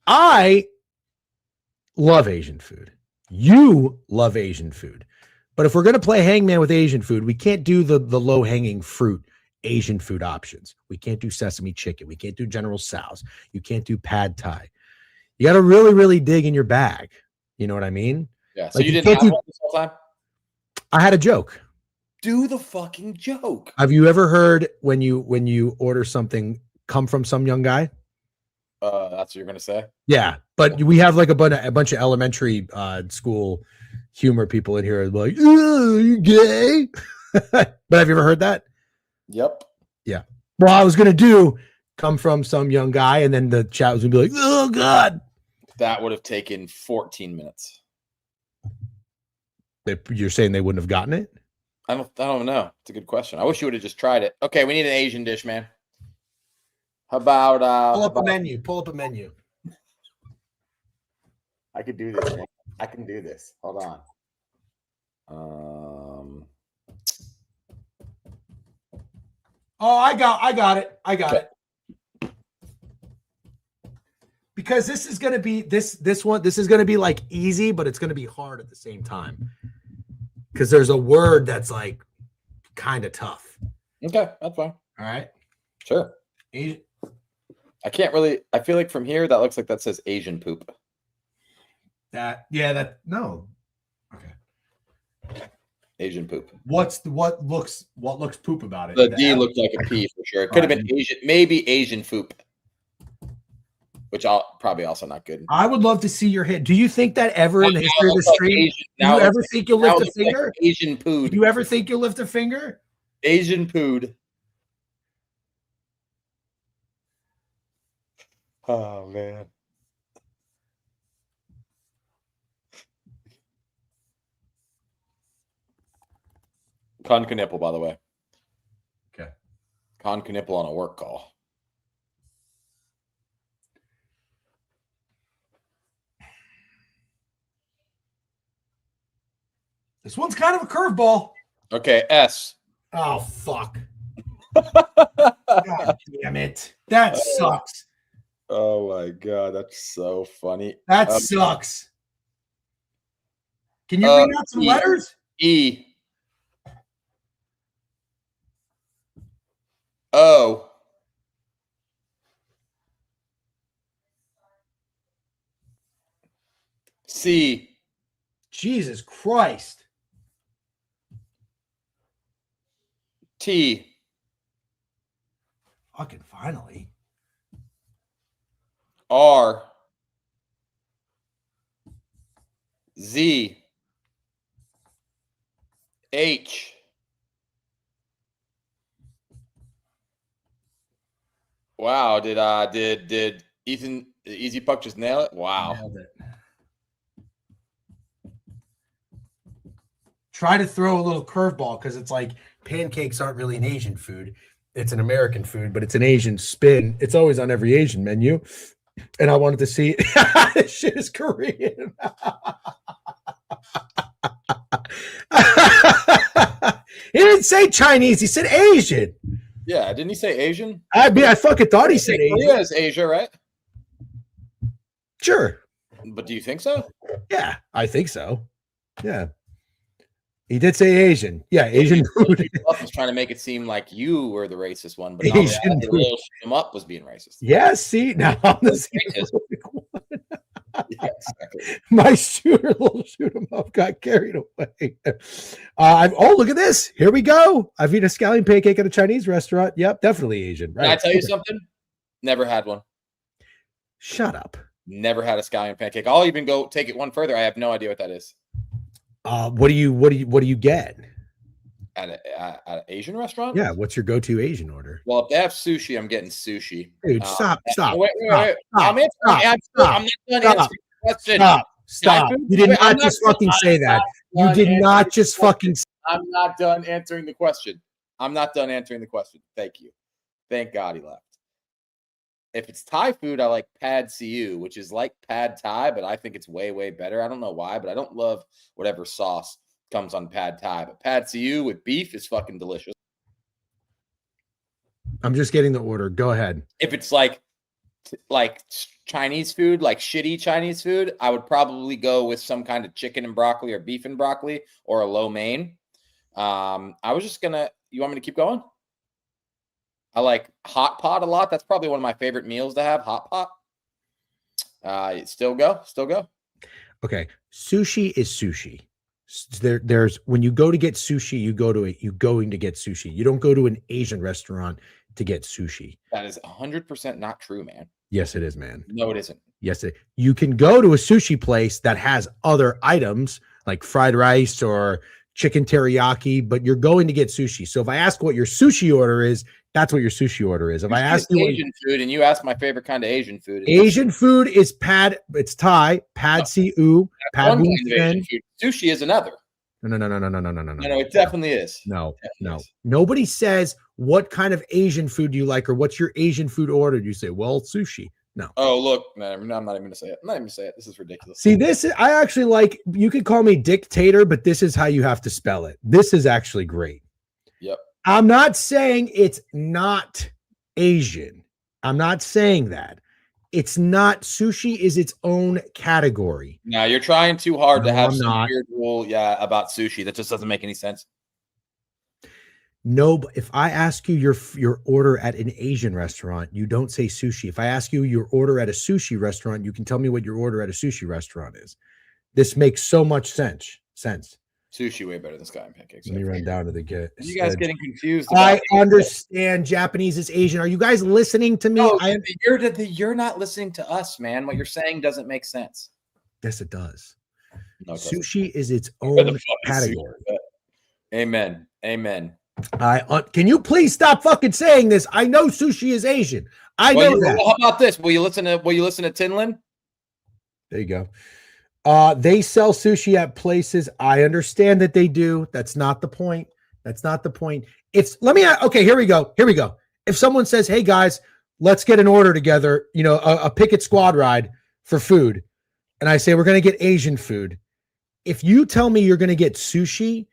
I love Asian food. You love Asian food. But if we're going to play hangman with Asian food, we can't do the low-hanging fruit Asian food options. We can't do sesame chicken. We can't do General Tso's. You can't do pad thai. You got to really, really dig in your bag. You know what I mean? Yeah. So like you didn't have one this whole time? I had a joke. Do the fucking joke. Have you ever heard when you order something come from some young guy? That's what you're gonna say? Yeah, but we have like a bunch of elementary school humor people in here like, oh, you gay? But have you ever heard that? Yep. Yeah. Well, I was gonna do come from some young guy, and then the chat was gonna be like, oh God. That would have taken 14 minutes. You're saying they wouldn't have gotten it? I don't know. It's a good question. I wish you would have just tried it. Okay, we need an Asian dish, man. How about pull up a menu? Pull up a menu. I could do this, man. I can do this. Hold on. Oh, I got it. I got it. Because this is gonna be this is gonna be like easy, but it's gonna be hard at the same time. Because there's a word that's like kind of tough. Okay, that's fine. All right. Sure. Asian. I can't really. I feel like from here that looks like that says Asian poop. No. Okay. Asian poop. What looks poop about it? The D looked like a P for sure. It could have been Asian, maybe Asian poop, which probably also not good. I would love to see your hit. Do you think that ever in the history of the stream? Do you ever think you'll lift a finger? Like Asian pood. Do you ever think you'll lift a finger? Asian pood. Oh man. Con Knipple, by the way. Okay. Con Knipple on a work call. This one's kind of a curveball. Okay, S. Oh, fuck. God damn it. That sucks. Oh my God, that's so funny. That sucks. Can you read out some letters? E. O. C. Jesus Christ. T. Fucking finally. R. Z. H. Wow, did Ethan Easy Puck just nail it? Wow. Nailed it. Try to throw a little curveball because it's like pancakes aren't really an Asian food. It's an American food, but it's an Asian spin. It's always on every Asian menu. And I wanted to see this shit is Korean. He didn't say Chinese, he said Asian. Yeah, didn't he say Asian? I mean, I fucking thought he said Asian. Korea is Asia, right? Sure. But do you think so? Yeah, I think so. Yeah. He did say Asian. Yeah, Asian food. Was trying to make it seem like you were the racist one, but Asian the little shoot 'em up was being racist. Yeah, see, now I'm the one. Yeah, exactly. My little shoot 'em up got carried away. Look at this. Here we go. I've eaten a scallion pancake at a Chinese restaurant. Yep, definitely Asian. Right. Can I tell you something? Never had one. Shut up. Never had a scallion pancake. I'll even go take it one further. I have no idea what that is. What do you get at an Asian restaurant? Yeah, what's your go-to Asian order? Well, if they have sushi, I'm getting sushi. Dude, stop. Wait. I'm not done answering the question. Stop. You did not just fucking say that. You did not just fucking. I'm not done answering the question. Thank you. Thank God he left. If it's Thai food, I like pad siu, which is like pad Thai, but I think it's way, way better. I don't know why, but I don't love whatever sauce comes on pad Thai. But pad siu with beef is fucking delicious. I'm just getting the order. Go ahead. If it's like Chinese food, like shitty Chinese food, I would probably go with some kind of chicken and broccoli or beef and broccoli or a lo mein. I was just gonna. You want me to keep going? I like hot pot a lot. That's probably one of my favorite meals to have. Hot pot. Still go. Okay. Sushi is sushi. There's when you go to get sushi, you're going to get sushi. You don't go to an Asian restaurant to get sushi. That is 100% not true, man. Yes, it is, man. No, it isn't. Yes, you can go to a sushi place that has other items like fried rice or chicken teriyaki, but you're going to get sushi. So if I ask what your sushi order is, that's what your sushi order is. If I ask you Asian food, and you ask my favorite kind of Asian food, Asian food is it's Thai, pad siu, pad Asian food. Sushi is another. No. No, it definitely is. No. Nobody says what kind of Asian food do you like or what's your Asian food order. You say, well, sushi. No. Oh, look, I'm not even going to say it. This is ridiculous. See, I actually like, you could call me dictator, but this is how you have to spell it. This is actually great. Yep. I'm not saying it's not Asian. I'm not saying that. It's not. Sushi is its own category. Now you're trying too hard to have some not. weird rule, about sushi. That just doesn't make any sense. No, but if I ask you your order at an Asian restaurant, you don't say sushi. If I ask you your order at a sushi restaurant, you can tell me what your order at a sushi restaurant is. This makes so much sense. Sushi way better than scallion pancakes. Let me run down to the get. You guys getting confused? I understand Japanese is Asian. Are you guys listening to me? No, you're not listening to us, man. What you're saying doesn't make sense. Yes, it does. No, it sushi is its own category. Amen. Can you please stop fucking saying this? I know sushi is Asian. I know that. How about this? Will you listen to Tinlin? There you go. They sell sushi at places. I understand that they do. That's not the point. Okay, here we go. If someone says, hey guys, let's get an order together, a picket squad ride for food. And I say, we're going to get Asian food. If you tell me you're going to get sushi,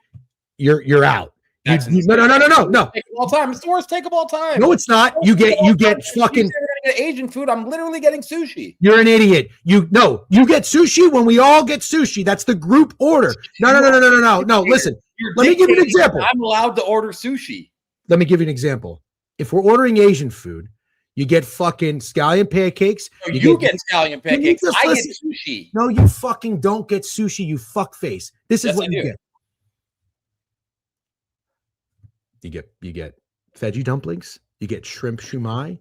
you're out. No. Take of all time. It's the worst take of all time. No, it's not. You get fucking. You're gonna get Asian food. I'm literally getting sushi. You're an idiot. You get sushi when we all get sushi. That's the group order. No. Listen, let me give you an example. I'm allowed to order sushi. Let me give you an example. If we're ordering Asian food, you get fucking scallion pancakes. No, you get scallion pancakes. I get sushi. No, you fucking don't get sushi, you fuckface. This is what you get. You get veggie dumplings, you get shrimp shumai,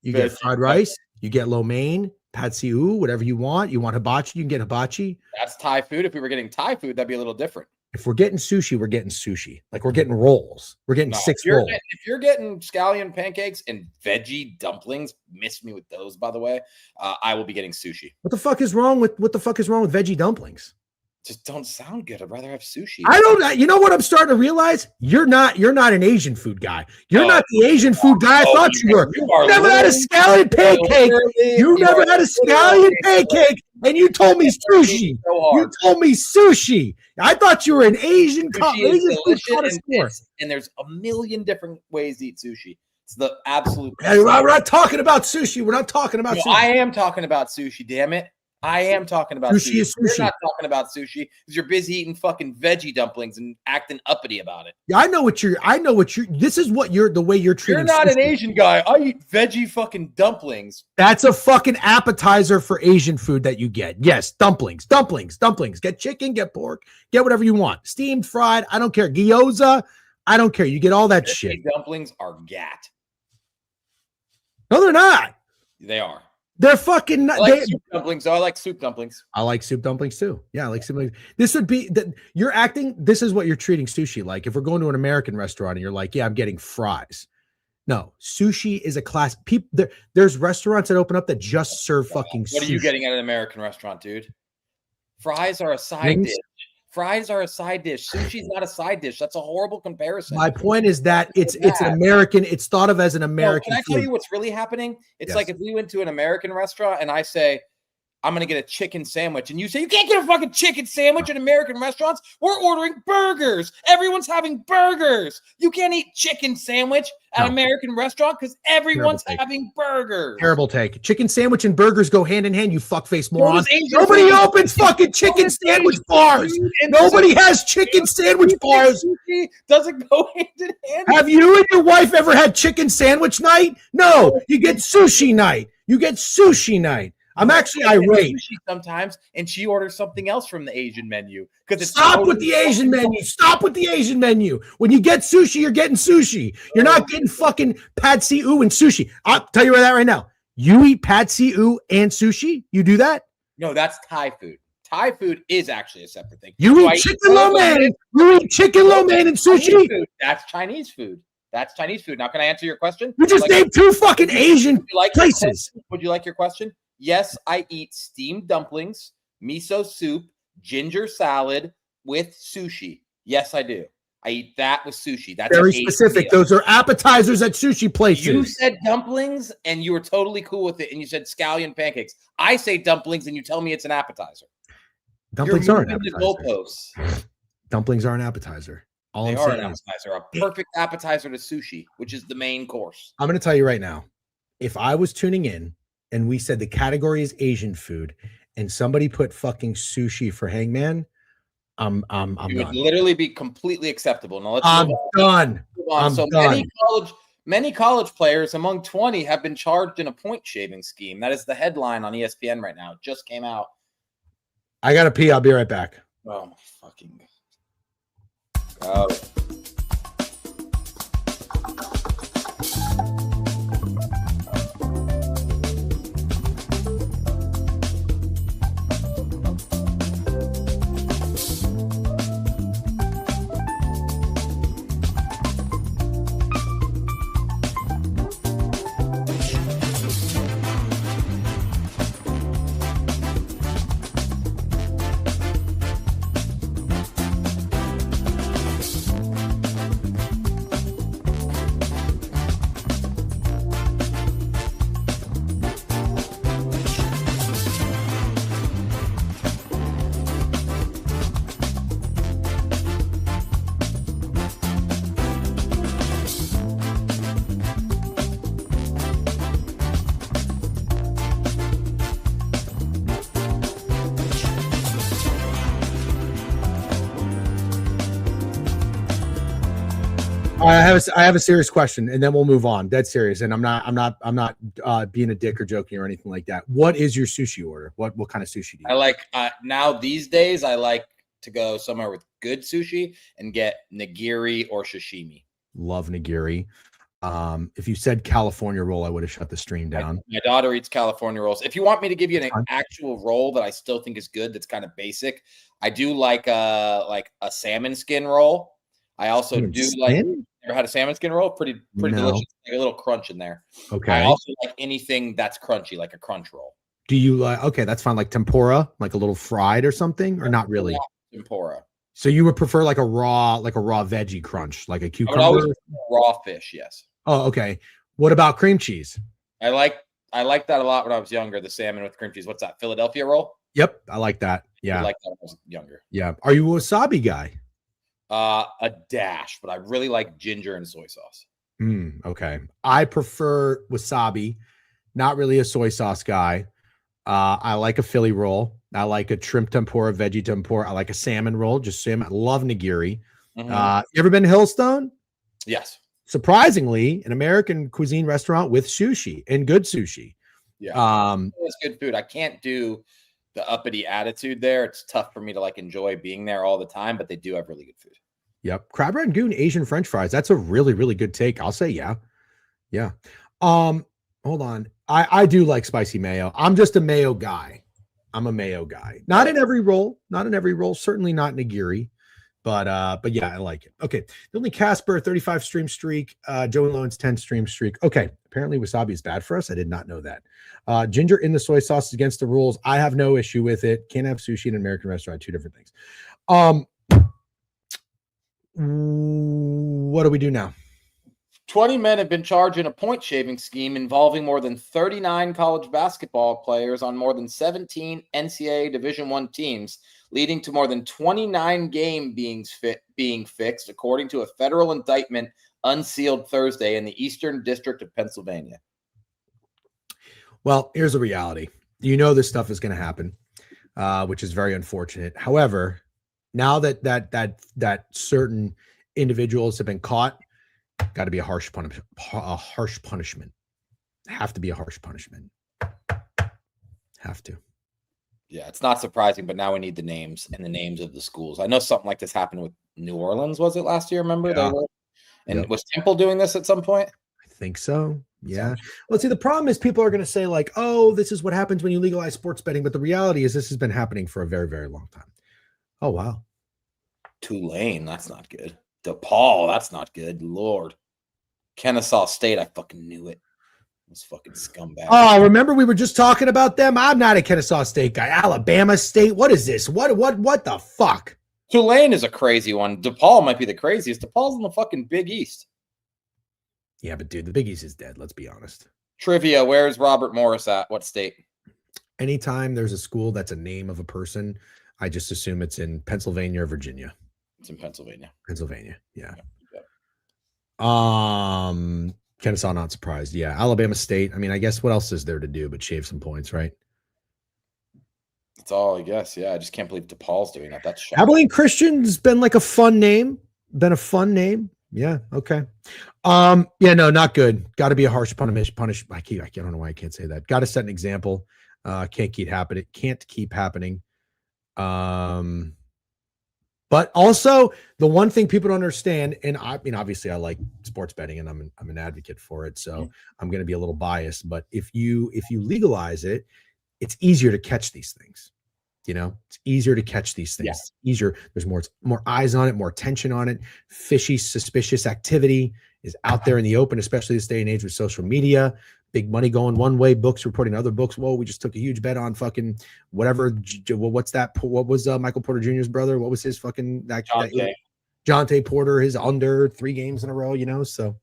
you get fried rice, you get lo mein, pad see ew, whatever you want. You want hibachi, you can get hibachi. That's Thai food. If we were getting Thai food, that'd be a little different. If we're getting sushi, we're getting sushi. Like we're getting rolls. We're getting 6 rolls. If you're getting scallion pancakes and veggie dumplings, miss me with those, by the way. I will be getting sushi. What the fuck is wrong with veggie dumplings? Just don't sound good. I'd rather have sushi. I don't. You know what I'm starting to realize? You're not an Asian food guy. You're not the Asian food guy I thought you were. You never had a scallion pancake. You never had a scallion pancake, and you told me sushi. You told me sushi. I thought you were an Asian food connoisseur. And there's a million different ways to eat sushi. It's the absolute. Hey, we're not talking about sushi. We're not talking about sushi. I am talking about sushi. Damn it. I am talking about sushi. You're not talking about sushi because you're busy eating fucking veggie dumplings and acting uppity about it. Yeah, I know what you're. This is what the way you're treating. You're not sushi. an Asian guy. I eat veggie fucking dumplings. That's a fucking appetizer for Asian food that you get. Yes, dumplings. Get chicken, get pork, get whatever you want. Steamed, fried. I don't care. Gyoza. I don't care. You get all that shit. Dumplings are gat. No, they're not. They are. They're fucking. I like soup dumplings. So I like soup dumplings. I like soup dumplings too. Yeah, I like soup dumplings. This would be that you're acting. This is what you're treating sushi like. If we're going to an American restaurant and you're like, yeah, I'm getting fries. No, sushi is a class. There's restaurants that open up that just serve fucking sushi. What are you getting at an American restaurant, dude? Fries are a side dish. Fries are a side dish. Sushi's not a side dish. That's a horrible comparison. My point is that it's an American. It's thought of as an American. Can I tell you what's really happening? It's like if we went to an American restaurant and I say, I'm going to get a chicken sandwich. And you say, you can't get a fucking chicken sandwich in American restaurants. We're ordering burgers. Everyone's having burgers. You can't eat chicken sandwich at an American restaurant because everyone's having burgers. Terrible take. Chicken sandwich and burgers go hand in hand, you fuckface moron. Nobody opens fucking chicken sandwich bars. Nobody has chicken sandwich bars. Doesn't go hand in hand. Have you and your wife ever had chicken sandwich night? No, you get sushi night. I'm actually irate sometimes, and she orders something else from the Asian menu because Stop with the Asian menu. When you get sushi, you're getting sushi. You're not getting fucking pad see ew and sushi. I'll tell you that right now. You eat pad see ew and sushi? You do that? No, that's Thai food. Thai food is actually a separate thing. You eat chicken lo mein. You eat chicken lo mein and sushi. That's Chinese food. Now, can I answer your question? You just named two fucking Asian places. Would you like your question? Yes, I eat steamed dumplings, miso soup, ginger salad with sushi. Yes, I do. I eat that with sushi. That's very specific. Those are appetizers at sushi places. You said dumplings and you were totally cool with it, and you said scallion pancakes. I say dumplings and you tell me it's an appetizer. Dumplings are an appetizer. Dumplings are an appetizer. They are an appetizer. A perfect appetizer to sushi, which is the main course. I'm going to tell you right now. If I was tuning in and we said the category is Asian food, and somebody put fucking sushi for Hangman, I'm done. Would literally be completely acceptable. Now I'm done. I'm done. Many college players among 20 have been charged in a point shaving scheme. That is the headline on ESPN right now. It just came out. I gotta pee. I'll be right back. Oh my fucking God. I have a serious question, and then we'll move on. Dead serious, and I'm not being a dick or joking or anything like that. What is your sushi order? What kind of sushi do you? I like now these days. I like to go somewhere with good sushi and get nigiri or sashimi. Love nigiri. If you said California roll, I would have shut the stream down. My daughter eats California rolls. If you want me to give you an actual roll that I still think is good, that's kind of basic, I do like a salmon skin roll. I also ever had a salmon skin roll? Pretty delicious. Like a little crunch in there. Okay. I also like anything that's crunchy, like a crunch roll. Do you like? Okay, that's fine. Like tempura, like a little fried or something, or not really? Tempura. So you would prefer like a raw veggie crunch, like a cucumber? I would always raw fish. Yes. Oh, okay. What about cream cheese? I like that a lot when I was younger. The salmon with cream cheese. What's that? Philadelphia roll? Yep, I like that. Yeah, I like that when I was younger. Yeah. Are you a wasabi guy? A dash, but I really like ginger and soy sauce. Okay. I prefer wasabi. Not really a soy sauce guy. I like a Philly roll. I like a shrimp tempura, veggie tempura. I like a salmon roll. Just salmon. I love nigiri. You ever been to Hillstone? Yes. Surprisingly, an American cuisine restaurant with sushi and good sushi. Yeah. It's good food. I can't do the uppity attitude there. It's tough for me to like enjoy being there all the time, but they do have really good food. Yep. Crab rangoon, Asian French fries. That's a really, really good take. I'll say yeah. Yeah. Hold on. I do like spicy mayo. I'm just a mayo guy. I'm a mayo guy. Not in every roll. Certainly not nigiri. But yeah, I like it. Okay. The only Casper 35 stream streak, Joey Lowen's 10 stream streak. Okay. Apparently wasabi is bad for us. I did not know that. Ginger in the soy sauce is against the rules. I have no issue with it. Can't have sushi in an American restaurant. Two different things. What do we do now? 20 men have been charged in a point shaving scheme involving more than 39 college basketball players on more than 17 NCAA Division I teams, leading to more than 29 games being fixed, according to a federal indictment unsealed Thursday in the Eastern District of Pennsylvania. Well, here's the reality. You know this stuff is going to happen, which is very unfortunate. However, now that certain individuals have been caught, got to be a harsh punishment. Have to be a harsh punishment. Have to. Yeah, it's not surprising, but now we need the names and the names of the schools. I know something like this happened with New Orleans. Was it last year? Remember? Yeah. Was Temple doing this at some point? I think so. Yeah. Well, see, the problem is people are going to say like, oh, this is what happens when you legalize sports betting. But the reality is this has been happening for a very, very long time. Oh, wow. Tulane, that's not good. DePaul, that's not good. Lord. Kennesaw State, I fucking knew it. Those fucking scumbags. Oh, remember we were just talking about them? I'm not a Kennesaw State guy. Alabama State. What is this? What the fuck? Tulane is a crazy one. DePaul might be the craziest. DePaul's in the fucking Big East. Yeah, but dude, the Big East is dead. Let's be honest. Trivia, where's Robert Morris at? What state? Anytime there's a school that's a name of a person, I just assume it's in Pennsylvania or Virginia. It's in Pennsylvania. Yeah. Kennesaw, not surprised. Yeah. Alabama State. I mean, I guess what else is there to do but shave some points, right? That's all, I guess. Yeah. I just can't believe DePaul's doing that. That's shocking. Abilene Christian's been like a fun name. Yeah. Okay. Yeah, no, not good. Got to be a harsh punish. I don't know why I can't say that. Got to set an example. Can't keep happening. But also the one thing people don't understand, and I mean, obviously I like sports betting and I'm an advocate for it. So I'm going to be a little biased, but if you legalize it, it's easier to catch these things. You know, it's easier to catch these things. It's easier. There's more eyes on it, more attention on it. Fishy, suspicious activity is out there in the open, especially this day and age with social media. Big money going one way, books reporting other books. Whoa, we just took a huge bet on fucking whatever. What's that? What was Michael Porter Jr.'s brother? What was his fucking Jonte Porter? His under 3 games in a row, you know? So,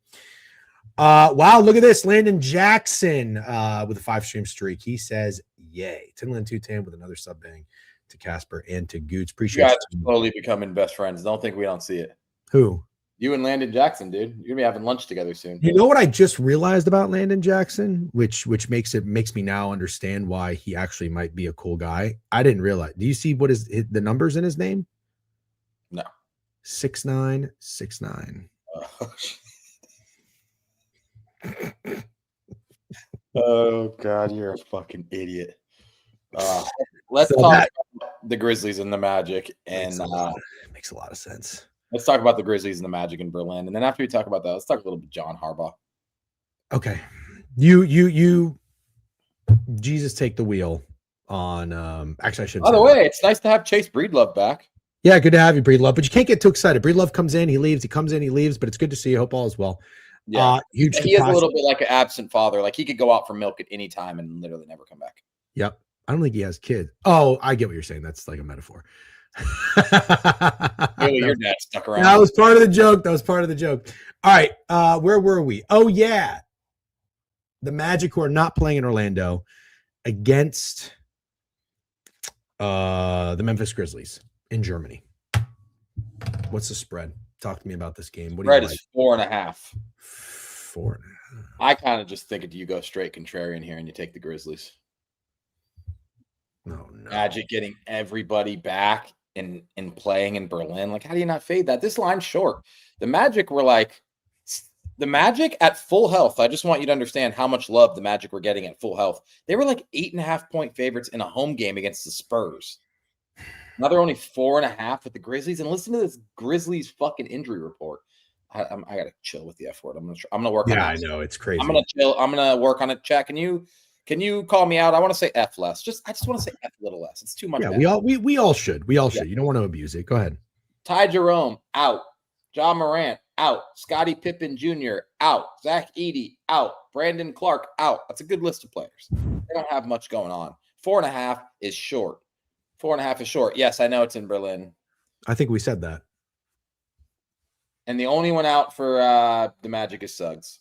wow, look at this. Landon Jackson with a 5-stream streak. He says, yay. Tinlin 210 with another sub bang to Casper and to Goots. Appreciate you guys slowly becoming best friends. Don't think we don't see it. Who? You and Landon Jackson, dude. You're gonna be having lunch together soon. You know what I just realized about Landon Jackson, which makes me now understand why he actually might be a cool guy. I didn't realize. Do you see what is the numbers in his name? No. 6969. Oh God, you're a fucking idiot. Let's talk about the Grizzlies and the Magic, and makes a lot of sense. Let's talk about the Grizzlies and the Magic in Berlin, and then after we talk about that, let's talk a little bit John Harbaugh. Okay, you, Jesus, take the wheel on. Actually, I shouldn't. By the way, it's nice to have Chase Breedlove back. Yeah, good to have you, Breedlove. But you can't get too excited. Breedlove comes in, he leaves. He comes in, he leaves. But it's good to see you. Hope all is well. Yeah, huge. He is a little bit like an absent father. Like he could go out for milk at any time and literally never come back. Yep. I don't think he has kids. Oh, I get what you're saying. That's like a metaphor. Really, your dad stuck around. That was part of the joke. All right. Where were we? Oh, yeah. The Magic, who are not playing in Orlando, against the Memphis Grizzlies in Germany. What's the spread? Talk to me about this game. What do you like? Is 4.5. 4.5. I kind of just think you go straight contrarian here and you take the Grizzlies. No. Magic getting everybody back and playing in Berlin. Like, how do you not fade that? This line's short. The Magic were like, the Magic at full health. I just want you to understand how much love the Magic were getting at full health. They were like 8.5-point favorites in a home game against the Spurs. Now they're only 4.5 with the Grizzlies. And listen to this Grizzlies fucking injury report. I gotta chill with the F word. I'm gonna work on it. Yeah, I know, it's crazy. I'm gonna chill. I'm gonna work on it. Chat. Can you call me out? I want to say F less. I just want to say F a little less. It's too much. Yeah, we all should. We all should. You don't want to abuse it. Go ahead. Ty Jerome out. John Morant out. Scottie Pippen Jr. out. Zach Edey out. Brandon Clark out. That's a good list of players. They don't have much going on. 4.5 is short. 4.5 is short. Yes, I know it's in Berlin. I think we said that. And the only one out for the Magic is Suggs.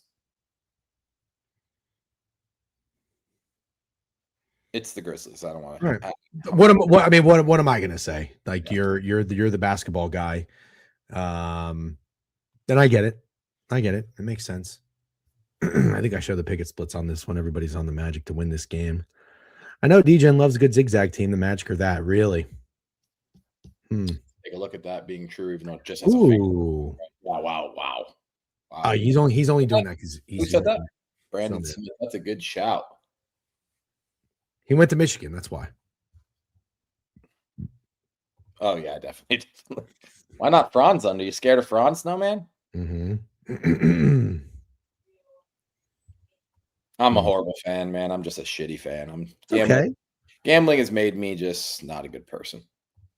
It's the Grizzlies. I don't want to. Right. What am I going to say? Like, yeah. you're the basketball guy. Then I get it. It makes sense. I think I show the picket splits on this one. Everybody's on the Magic to win this game. I know DJen loves a good zigzag team. The Magic are that, really. Take a look at that being true, even though it just has a finger. Wow. He's only doing that because who said that? Brandon Smith. That's a good shout. He went to Michigan. That's why. Oh yeah, definitely. Why not Franz? Are you scared of Franz, Snowman? Mm-hmm. I'm a horrible fan, man. I'm just a shitty fan. I'm okay. Gambling has made me just not a good person. What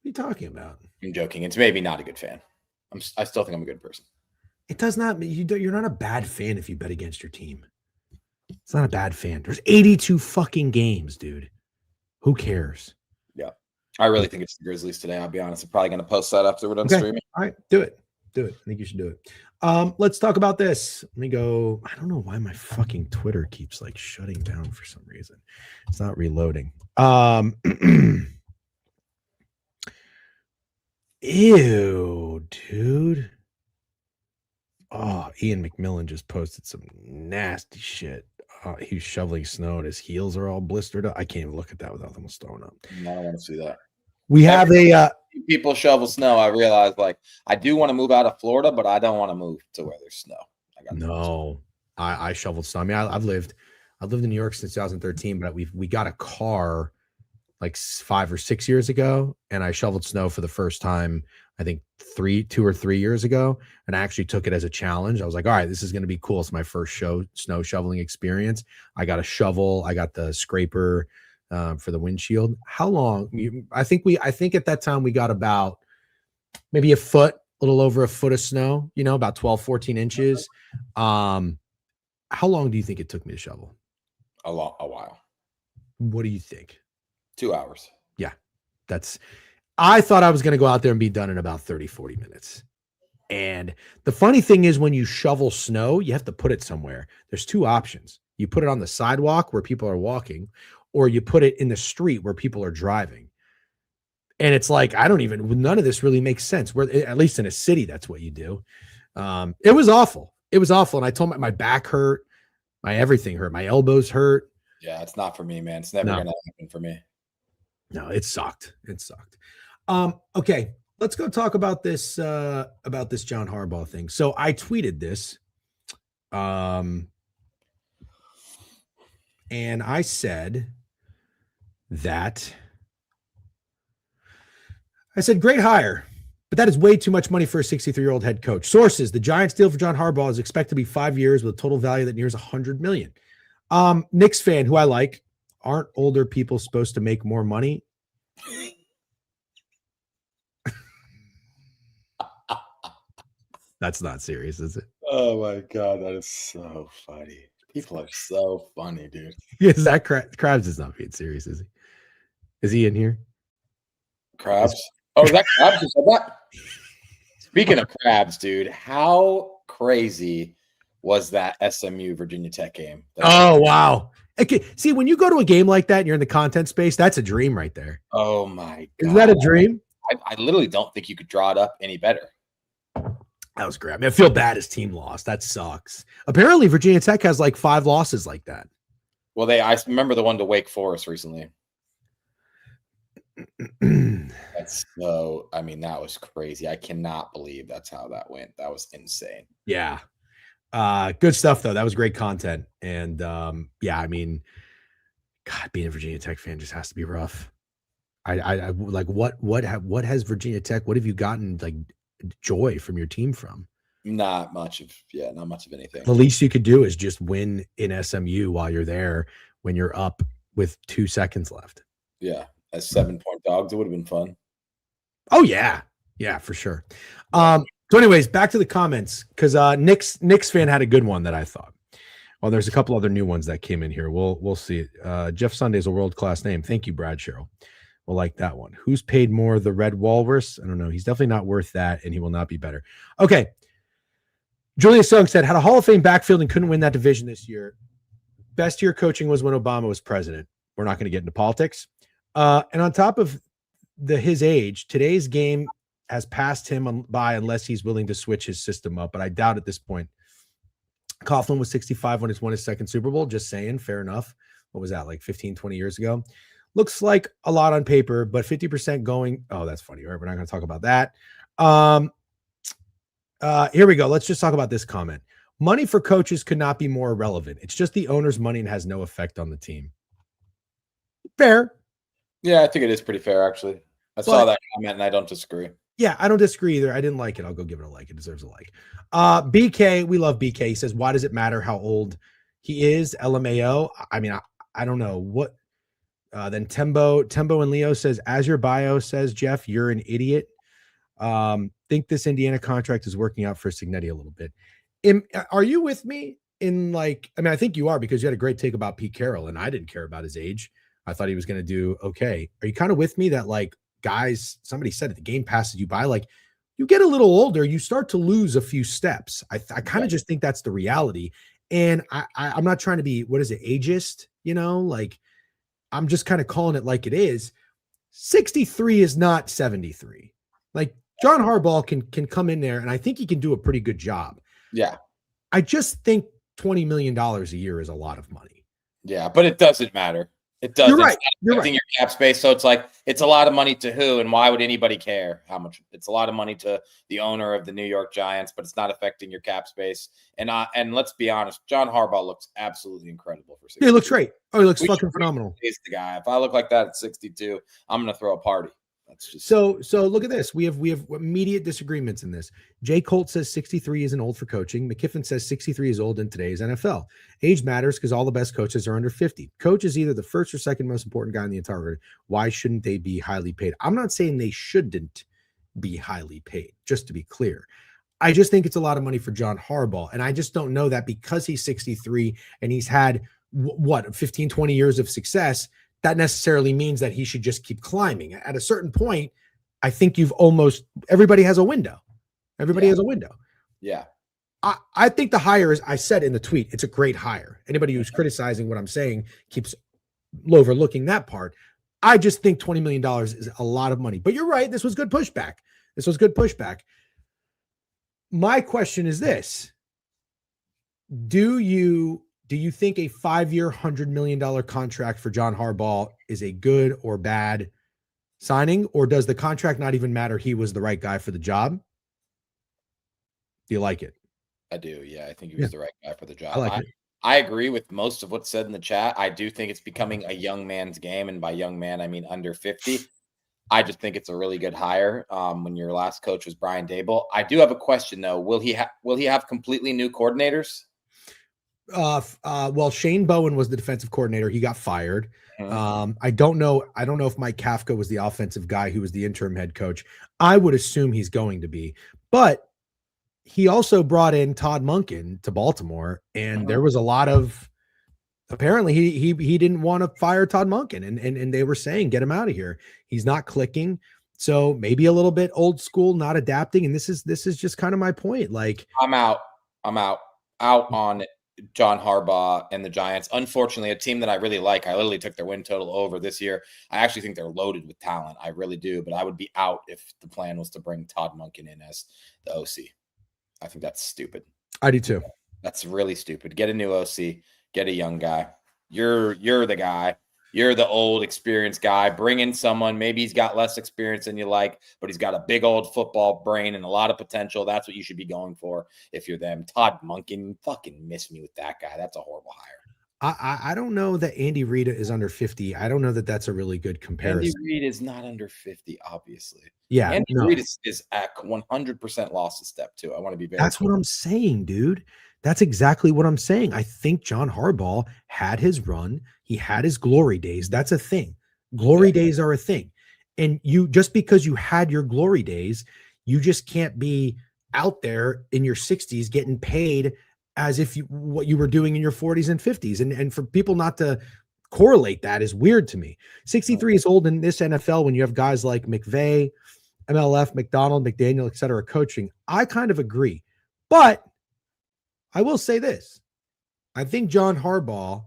are you talking about? I'm joking. It's made me not a good fan. I still think I'm a good person. It does not. You're not a bad fan if you bet against your team. It's not a bad fan. There's 82 fucking games, dude. Who cares? Yeah. I really think it's the Grizzlies today. I'll be honest. I'm probably going to post that after we're done streaming. All right. Do it. I think you should do it. Let's talk about this. Let me go. I don't know why my fucking Twitter keeps like shutting down for some reason. It's not reloading. Ew, dude. Oh, Ian McMillan just posted some nasty shit. He was shoveling snow and his heels are all blistered up. I can't even look at that without them throwing up. I don't want to see that. We have people shovel snow. I realize, like, I do want to move out of Florida, but I don't want to move to where there's snow. I shoveled snow. I mean, I've lived in New York since 2013, but we got a car like 5 or 6 years ago, and I shoveled snow for the first time, I think 2 or 3 years ago, and I actually took it as a challenge. I was like, all right, this is going to be cool. It's my first snow shoveling experience. I got a shovel. I got the scraper for the windshield. How long? I think at that time we got about maybe a little over a foot of snow, about 12, 14 inches. How long do you think it took me to shovel? A while. What do you think? 2 hours. Yeah. I thought I was going to go out there and be done in about 30, 40 minutes. And the funny thing is, when you shovel snow, you have to put it somewhere. There's two options. You put it on the sidewalk where people are walking, or you put it in the street where people are driving. And it's like, none of this really makes sense. At least in a city, that's what you do. It was awful. And I told my back hurt, my everything hurt, my elbows hurt. Yeah, it's not for me, man. It's never going to happen for me. No, it sucked. Okay. let's go talk about this John Harbaugh thing. So I tweeted this, and I said that great hire, but that is way too much money for a 63-year-old head coach. Sources: the Giants deal for John Harbaugh is expected to be 5 years with a total value that nears $100 million. Knicks fan, who I like, aren't older people supposed to make more money? That's not serious, is it? Oh my god, that is so funny. People are so funny, dude. Is that Krabs is not being serious, is he? Is he in here? Krabs? Oh, is that Krabs who said that? Speaking of Krabs, dude, how crazy was that SMU Virginia Tech game? Oh, wow. Okay. See, when you go to a game like that and you're in the content space, that's a dream right there. Oh my god. Is that a dream? I literally don't think you could draw it up any better. That was great. I mean, I feel bad his team lost. That sucks. Apparently, Virginia Tech has like 5 losses like that. Well, I remember the one to Wake Forest recently. That was crazy. I cannot believe that's how that went. That was insane. Yeah. Good stuff though. That was great content. And yeah, I mean, God, being a Virginia Tech fan just has to be rough. I like what has Virginia Tech? What have you gotten like joy from your team from? Not much of anything. The least you could do is just win in SMU while you're there when you're up with 2 seconds left. Yeah, as 7-point dogs, it would have been fun. Oh yeah, for sure. So, anyways, back to the comments because Knicks fan had a good one that I thought. Well, there's a couple other new ones that came in here. We'll see. Jeff Sunday's a world-class name. Thank you, Brad Sherrill. We'll like that one. Who's paid more? The Red Walrus? I don't know. He's definitely not worth that, and he will not be better. Okay. Julius Sung said, had a Hall of Fame backfield and couldn't win that division this year. Best year coaching was when Obama was president. We're not going to get into politics. And on top of his age, today's game has passed him by unless he's willing to switch his system up. But I doubt at this point. Coughlin was 65 when he won his second Super Bowl. Just saying. Fair enough. What was that, like 15, 20 years ago? Looks like a lot on paper, but 50% going. Oh, that's funny. All right, we're not going to talk about that. Here we go. Let's just talk about this comment. Money for coaches could not be more irrelevant. It's just the owner's money and has no effect on the team. Fair. Yeah, I think it is pretty fair, actually. I saw that comment and I don't disagree. Yeah, I don't disagree either. I didn't like it. I'll go give it a like. It deserves a like. BK, we love BK. He says, why does it matter how old he is? LMAO. I mean, I don't know what. Then Tembo and Leo says, as your bio says, Jeff, you're an idiot. Think this Indiana contract is working out for Signetti a little bit. Are you with me in like, I mean, I think you are because you had a great take about Pete Carroll and I didn't care about his age. I thought he was going to do okay. Are you kind of with me that like guys, somebody said it, the game passes you by, like you get a little older, you start to lose a few steps. I kind of just think that's the reality. And I'm not trying to be, what is it, ageist, like I'm just kind of calling it like it is. 63 is not 73. Like John Harbaugh can come in there and I think he can do a pretty good job. Yeah. I just think $20 million a year is a lot of money. Yeah, but it doesn't matter. It does. You're right. You're right. Your cap space. So it's like, it's a lot of money to who and why would anybody care how much? It's a lot of money to the owner of the New York Giants, but it's not affecting your cap space. And let's be honest, John Harbaugh looks absolutely incredible for 62. He looks great. Oh, he looks fucking phenomenal. He's the guy. If I look like that at 62, I'm going to throw a party. That's just so look at this. We have immediate disagreements in this. Jay Colt says 63 isn't old for coaching. McKiffin says 63 is old in today's NFL. Age matters because all the best coaches are under 50. Coach is either the first or second most important guy in the entire group. Why shouldn't they be highly paid? I'm not saying they shouldn't be highly paid, just to be clear. I just think it's a lot of money for John Harbaugh. And I just don't know that because he's 63 and he's had 15, 20 years of success, that necessarily means that he should just keep climbing. At a certain point, I think everybody has a window. Everybody has a window. Yeah. I think the hire is, I said in the tweet, it's a great hire. Anybody who's criticizing what I'm saying keeps overlooking that part. I just think $20 million is a lot of money. But you're right. This was good pushback. My question is this. Do you think a 5-year, $100 million contract for John Harbaugh is a good or bad signing, or does the contract not even matter? He was the right guy for the job. Do you like it? I do. Yeah, I think he Yeah, was the right guy for the I job. like it. I agree with most of what's said in the chat. I do think it's becoming a young man's game, and by young man, I mean under 50. I just think it's a really good hire. When your last coach was Brian Dable, I do have a question though. Will he have completely new coordinators? Well, Shane Bowen was the defensive coordinator. He got fired. Mhm. I don't know. I don't know if Mike Kafka was the offensive guy who was the interim head coach. I would assume he's going to be, but he also brought in Todd Monken to Baltimore, and there Mhm. was a lot of apparently he didn't want to fire Todd Monken, and they were saying get him out of here. He's not clicking. So maybe a little bit old school, not adapting. And this is just kind of my point. Like, I'm out. I'm out on John Harbaugh and the Giants. Unfortunately, a team that I really like. I literally took their win total over this year. I actually think they're loaded with talent. I really do. But I would be out if the plan was to bring Todd Monken in as the OC. I think that's stupid. I do too. That's really stupid. Get a new OC. Get a young guy. You're the guy. You're the old experienced guy. Bring in someone. Maybe he's got less experience than you like, but he's got a big old football brain and a lot of potential. That's what you should be going for if you're them. Todd Monken, fucking miss me with that guy. That's a horrible hire. I don't know that Andy Reid is under 50. I don't know that that's a really good Andy comparison. Reid is not under 50, obviously. Yeah, Andy no. Reid is at 100% lost a step too. I want to be very That's what clear. I'm saying, dude. That's exactly what I'm saying. I think John Harbaugh had his run. He had his glory days. That's a thing. Yeah. Glory days are a thing. And you just because you had your glory days, you just can't be out there in your 60s getting paid as if you what you were doing in your 40s and 50s. And for people not to correlate that is weird to me. 63 is old in this NFL when you have guys like McVay, MLF, McDonald, McDaniel, et cetera, coaching. I kind of agree. But I will say this. I think John Harbaugh,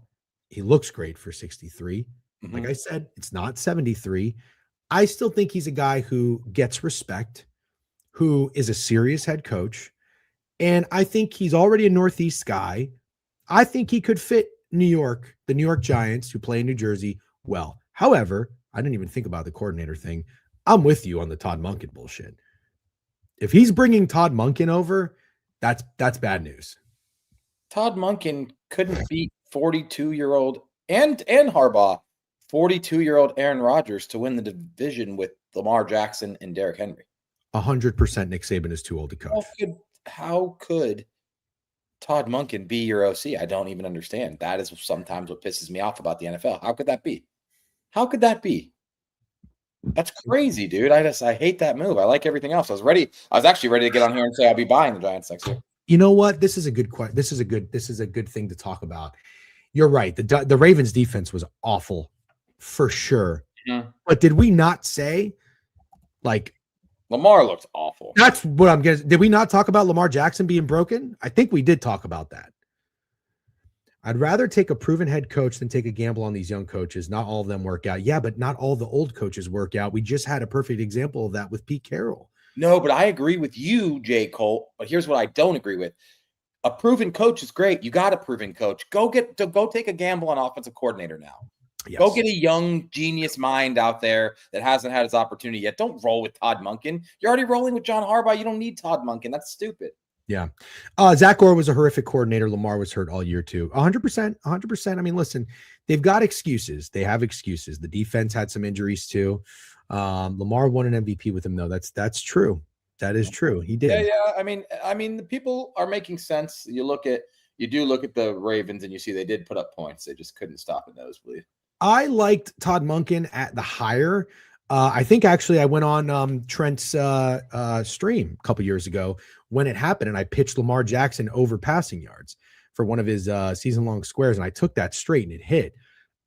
he looks great for 63. Like I Mhm. said, it's not 73. I still think he's a guy who gets respect, who is a serious head coach. And I think he's already a Northeast guy. I think he could fit New York, the New York Giants, who play in New Jersey, well. However, I didn't even think about the coordinator thing. I'm with you on the Todd Monken bullshit. If he's bringing Todd Monken over, that's bad news. Todd Monken couldn't beat 42-year-old and Harbaugh, 42-year-old Aaron Rodgers to win the division with Lamar Jackson and Derrick Henry. 100% Nick Saban is too old to How coach. could how could Todd Monken be your OC? I don't even understand. That is sometimes what pisses me off about the NFL. How could that be? How could that be? That's crazy, dude. I hate that move. I like everything else. I was actually ready to get on here and say I'll be buying the Giants next year. You know what? This is a good question. This is a good thing to talk about. You're right. The Ravens defense was awful for sure. Mhm. But did we not say like Lamar looked awful. that's what I'm getting? Did we not talk about Lamar Jackson being broken? I think we did talk about that. I'd rather take a proven head coach than take a gamble on these young coaches. Not all of them work out. Yeah, but not all the old coaches work out. We just had a perfect example of that with Pete Carroll. No, but I agree with you, J. Cole. But here's what I don't agree with. A proven coach is great. You got a proven coach. Go take a gamble on offensive coordinator now. Go Yes. get a young genius mind out there that hasn't had his opportunity yet. Don't roll with Todd Monken. You're already rolling with John Harbaugh. You don't need Todd Monken. That's stupid. Yeah. Zach Orr was a horrific coordinator. Lamar was hurt all year too. 100%. 100%. I mean, listen, they've got excuses. They have excuses. The defense had some injuries too. Lamar won an MVP with him though. That's true. That is true. He did. Yeah. I mean, the people are making sense. You do look at the Ravens and you see they did put up points. They just couldn't stop a nosebleed. I liked Todd Monken at the higher. I think actually I went on Trent's stream a couple years ago when it happened, and I pitched Lamar Jackson over passing yards for one of his season-long squares, and I took that straight, and it hit.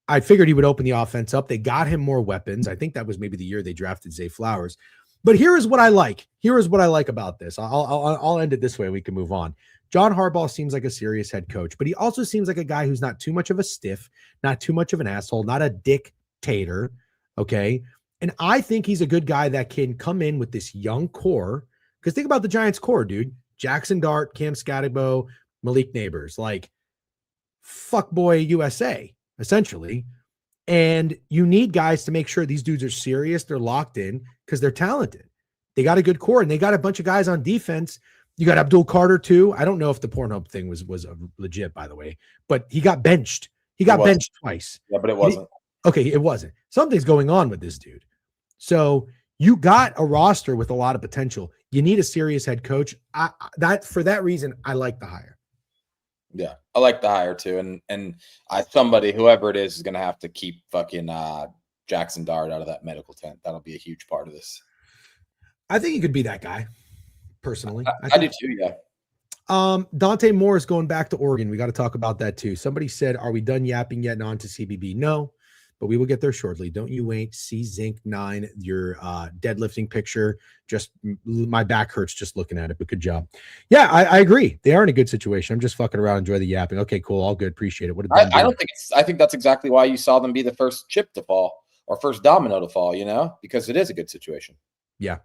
I figured he would open the offense up. They got him more weapons. I think that was maybe the year they drafted Zay Flowers. But here is what I like. Here is what I like about this. I'll end it this way. We can move on. John Harbaugh seems like a serious head coach, but he also seems like a guy who's not too much of a stiff, not too much of an asshole, not a dictator. Okay. And I think he's a good guy that can come in with this young core. Because think about the Giants core, dude. Jackson Dart, Cam Scatterbo, Malik Neighbors, like fuckboy USA, essentially. And you need guys to make sure these dudes are serious, they're locked in, because they're talented. They got a good core, and they got a bunch of guys on defense. You got Abdul Carter too. I don't know if the Pornhub thing was legit, by the way, but he got benched. He got benched twice. Yeah, but it wasn't. Okay, it wasn't. Something's going on with this dude. So you got a roster with a lot of potential. You need a serious head coach. For that reason, I like the hire. Yeah, I like the hire too, and somebody, whoever it is going to have to keep fucking Jackson Dart out of that medical tent. That'll be a huge part of this. I think he could be that guy. Personally, I do too. Yeah. Dante Moore is going back to Oregon. We got to talk about that too. Somebody said, "Are we done yapping yet?" And on to CBB. No, but we will get there shortly. Don't you wait. See Zinc 9, your deadlifting picture. Just my back hurts just looking at it, but good job. Yeah, I agree. They are in a good situation. I'm just fucking around, enjoy the yapping. Okay, cool, all good, appreciate it. What did I don't think I think that's exactly why you saw them be the first chip to fall or first domino to fall. Because it is a good situation. Yeah.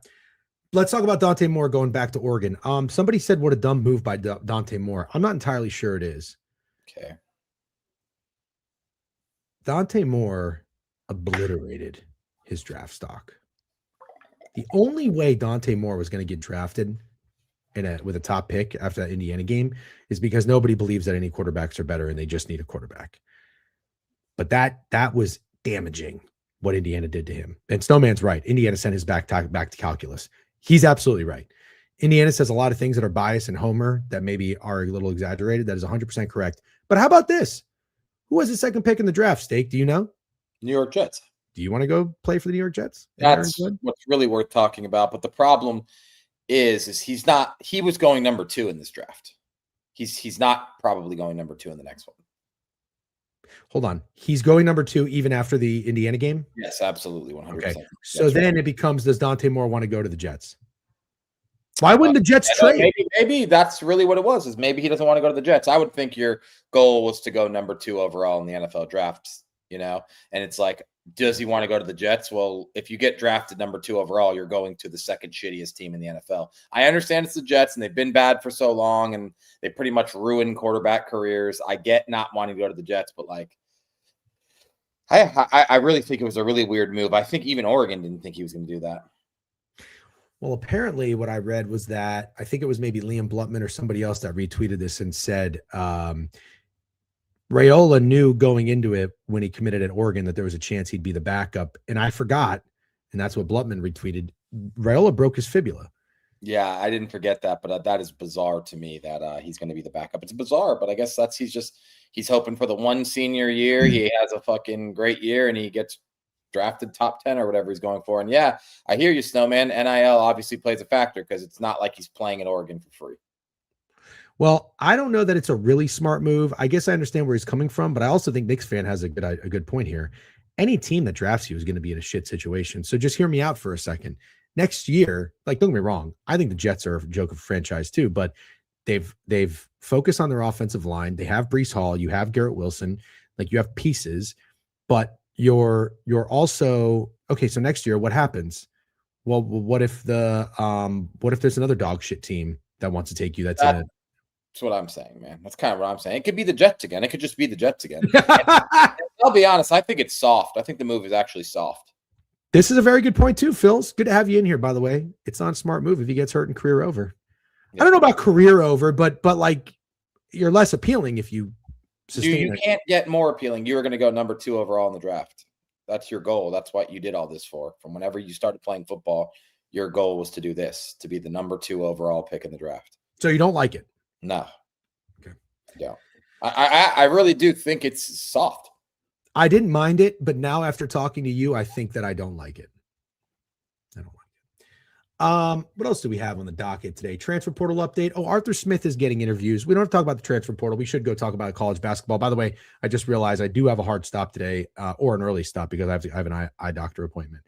Let's talk about Dante Moore going back to Oregon. Somebody said what a dumb move by Dante Moore. I'm not entirely sure it is. Okay. Dante Moore obliterated his draft stock. The only way Dante Moore was going to get drafted with a top pick after that Indiana game is because nobody believes that any quarterbacks are better and they just need a quarterback. But that was damaging what Indiana did to him. And Snowman's right. Indiana sent his back to calculus. He's absolutely right. Indiana says a lot of things that are biased and homer that maybe are a little exaggerated. That is 100% correct. But how about this? Who was the second pick in the draft, Steak? Do you know? New York Jets. Do you want to go play for the New York Jets? That's what's really worth talking about. But the problem is he was going number 2 in this draft. He's not probably going number 2 in the next one. Hold on. He's going number 2 even after the Indiana game? Yes, absolutely. 100%. Okay. So then it becomes, does Dante Moore want to go to the Jets? Why wouldn't the Jets trade? Maybe that's really what it was, is maybe he doesn't want to go to the Jets. I would think your goal was to go number 2 overall in the NFL drafts, and it's like, does he want to go to the Jets? Well, if you get drafted number 2 overall, you're going to the second shittiest team in the NFL. I understand it's the Jets and they've been bad for so long and they pretty much ruined quarterback careers. I get not wanting to go to the Jets, but I really think it was a really weird move. I think even Oregon didn't think he was going to do that. Well, apparently what I read was that I think it was maybe Liam Blutman or somebody else that retweeted this and said Raiola knew going into it when he committed at Oregon that there was a chance he'd be the backup. And I forgot, and that's what Blutman retweeted. Raiola broke his fibula. Yeah, I didn't forget that, but that is bizarre to me that he's going to be the backup. It's bizarre, but I guess he's hoping for the one senior year. He has a fucking great year and he gets drafted top 10 or whatever he's going for. And yeah, I hear you, Snowman. NIL obviously plays a factor because it's not like he's playing at Oregon for free. Well, I don't know that it's a really smart move. I guess I understand where he's coming from, but I also think Knicks fan has a good point here. Any team that drafts you is going to be in a shit situation. So just hear me out for a second. Next year, don't get me wrong, I think the Jets are a joke of a franchise too, but they've focused on their offensive line. They have Breece Hall, you have Garrett Wilson, you have pieces, but you're also okay. So next year, what happens? Well, what if there's another dog shit team that wants to take you? That's what I'm saying, man. That's kind of what I'm saying. It could be the Jets again. It could just be the Jets again. I'll be honest. I think it's soft. I think the move is actually soft. This is a very good point too, Phil. It's good to have you in here, by the way. It's not a smart move if he gets hurt and career over. Yeah. I don't know about career over, but you're less appealing if you sustain you can't get more appealing. You were going to go number 2 overall in the draft. That's your goal. That's what you did all this for. From whenever you started playing football, your goal was to do this, to be the number 2 overall pick in the draft. So you don't like it? No. Okay. Yeah. I really do think it's soft. I didn't mind it, but now after talking to you, I think that I don't like it. I don't like it. What else do we have on the docket today? Transfer portal update. Oh, Arthur Smith is getting interviews. We don't have to talk about the transfer portal. We should go talk about college basketball. By the way, I just realized I do have a hard stop today, or an early stop because I have an eye doctor appointment.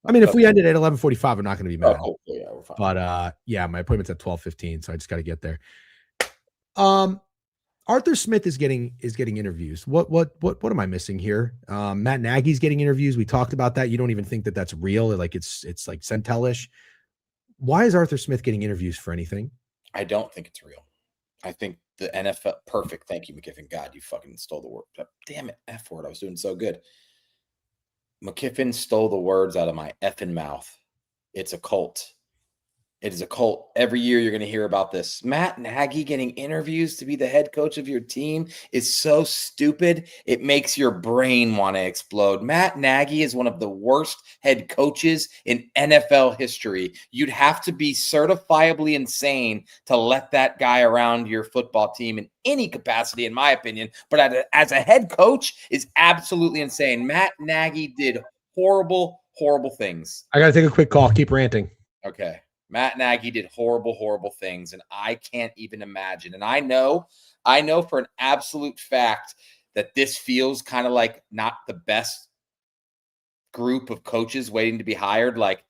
If we ended at 11:45, I'm not going to be mad. Oh, cool. Yeah, we're fine. But my appointment's at 12:15, so I just got to get there. Arthur Smith is getting interviews. What am I missing here? Matt Nagy's getting interviews. We talked about that. You don't even think that that's real. It's like Centel-ish. Why is Arthur Smith getting interviews for anything? I don't think it's real. I think the NFL perfect. Thank you, McKiffin. God, you fucking stole the word. Damn it, F word. I was doing so good. McKiffin stole the words out of my effing mouth. It's a cult. It is a cult. Every year you're going to hear about this. Matt Nagy getting interviews to be the head coach of your team is so stupid. It makes your brain want to explode. Matt Nagy is one of the worst head coaches in NFL history. You'd have to be certifiably insane to let that guy around your football team in any capacity, in my opinion. But as a head coach, is absolutely insane. Matt Nagy did horrible, horrible things. I got to take a quick call. Keep ranting. Okay. Matt Nagy did horrible, horrible things, and I can't even imagine. And I know for an absolute fact that this feels kind of like not the best group of coaches waiting to be hired. Like,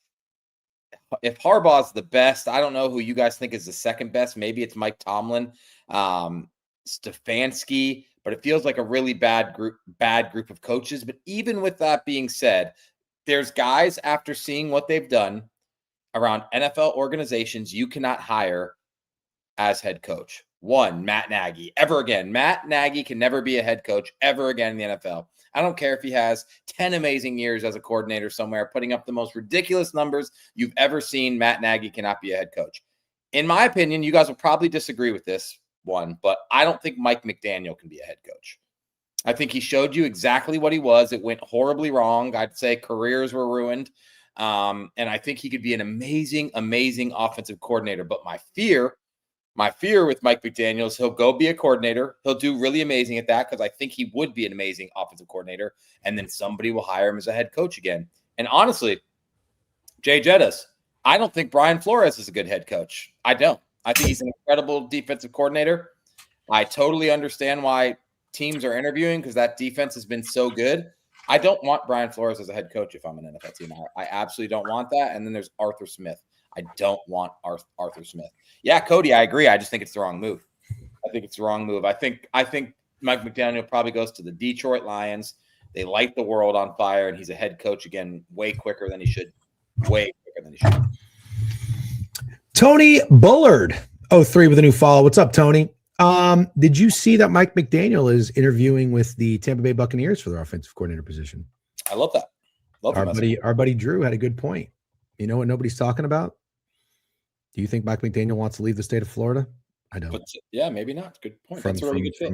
if Harbaugh's the best, I don't know who you guys think is the second best. Maybe it's Mike Tomlin, Stefanski, but it feels like a really bad group of coaches. But even with that being said, there's guys after seeing what they've done around NFL organizations you cannot hire as head coach. One, Matt Nagy. Ever again. Matt Nagy can never be a head coach ever again in the NFL. I don't care if he has 10 amazing years as a coordinator somewhere, putting up the most ridiculous numbers you've ever seen. Matt Nagy cannot be a head coach. In my opinion, you guys will probably disagree with this one, but I don't think Mike McDaniel can be a head coach. I think he showed you exactly what he was. It went horribly wrong. I'd say careers were ruined. And I think he could be an amazing, amazing offensive coordinator. But my fear with Mike McDaniel is he'll go be a coordinator. He'll do really amazing at that because I think he would be an amazing offensive coordinator. And then somebody will hire him as a head coach again. And honestly, Jay Jettas, I don't think Brian Flores is a good head coach. I don't. I think he's an incredible defensive coordinator. I totally understand why teams are interviewing because that defense has been so good. I don't want Brian Flores as a head coach if I'm an NFL team. I absolutely don't want that. And then there's Arthur Smith. I don't want Arthur Smith. Yeah, Cody, I agree. I just think it's the wrong move. I think it's the wrong move. I think Mike McDaniel probably goes to the Detroit Lions. They light the world on fire, and he's a head coach again way quicker than he should. Way quicker than he should. Tony Bullard, 03 with a new follow. What's up, Tony? Did you see that Mike McDaniel is interviewing with the Tampa Bay Buccaneers for their offensive coordinator position? I love that. Our buddy Drew had a good point. You know what nobody's talking about? Do you think Mike McDaniel wants to leave the state of Florida? I don't. But, yeah, maybe not. Good point. That's a really good fit.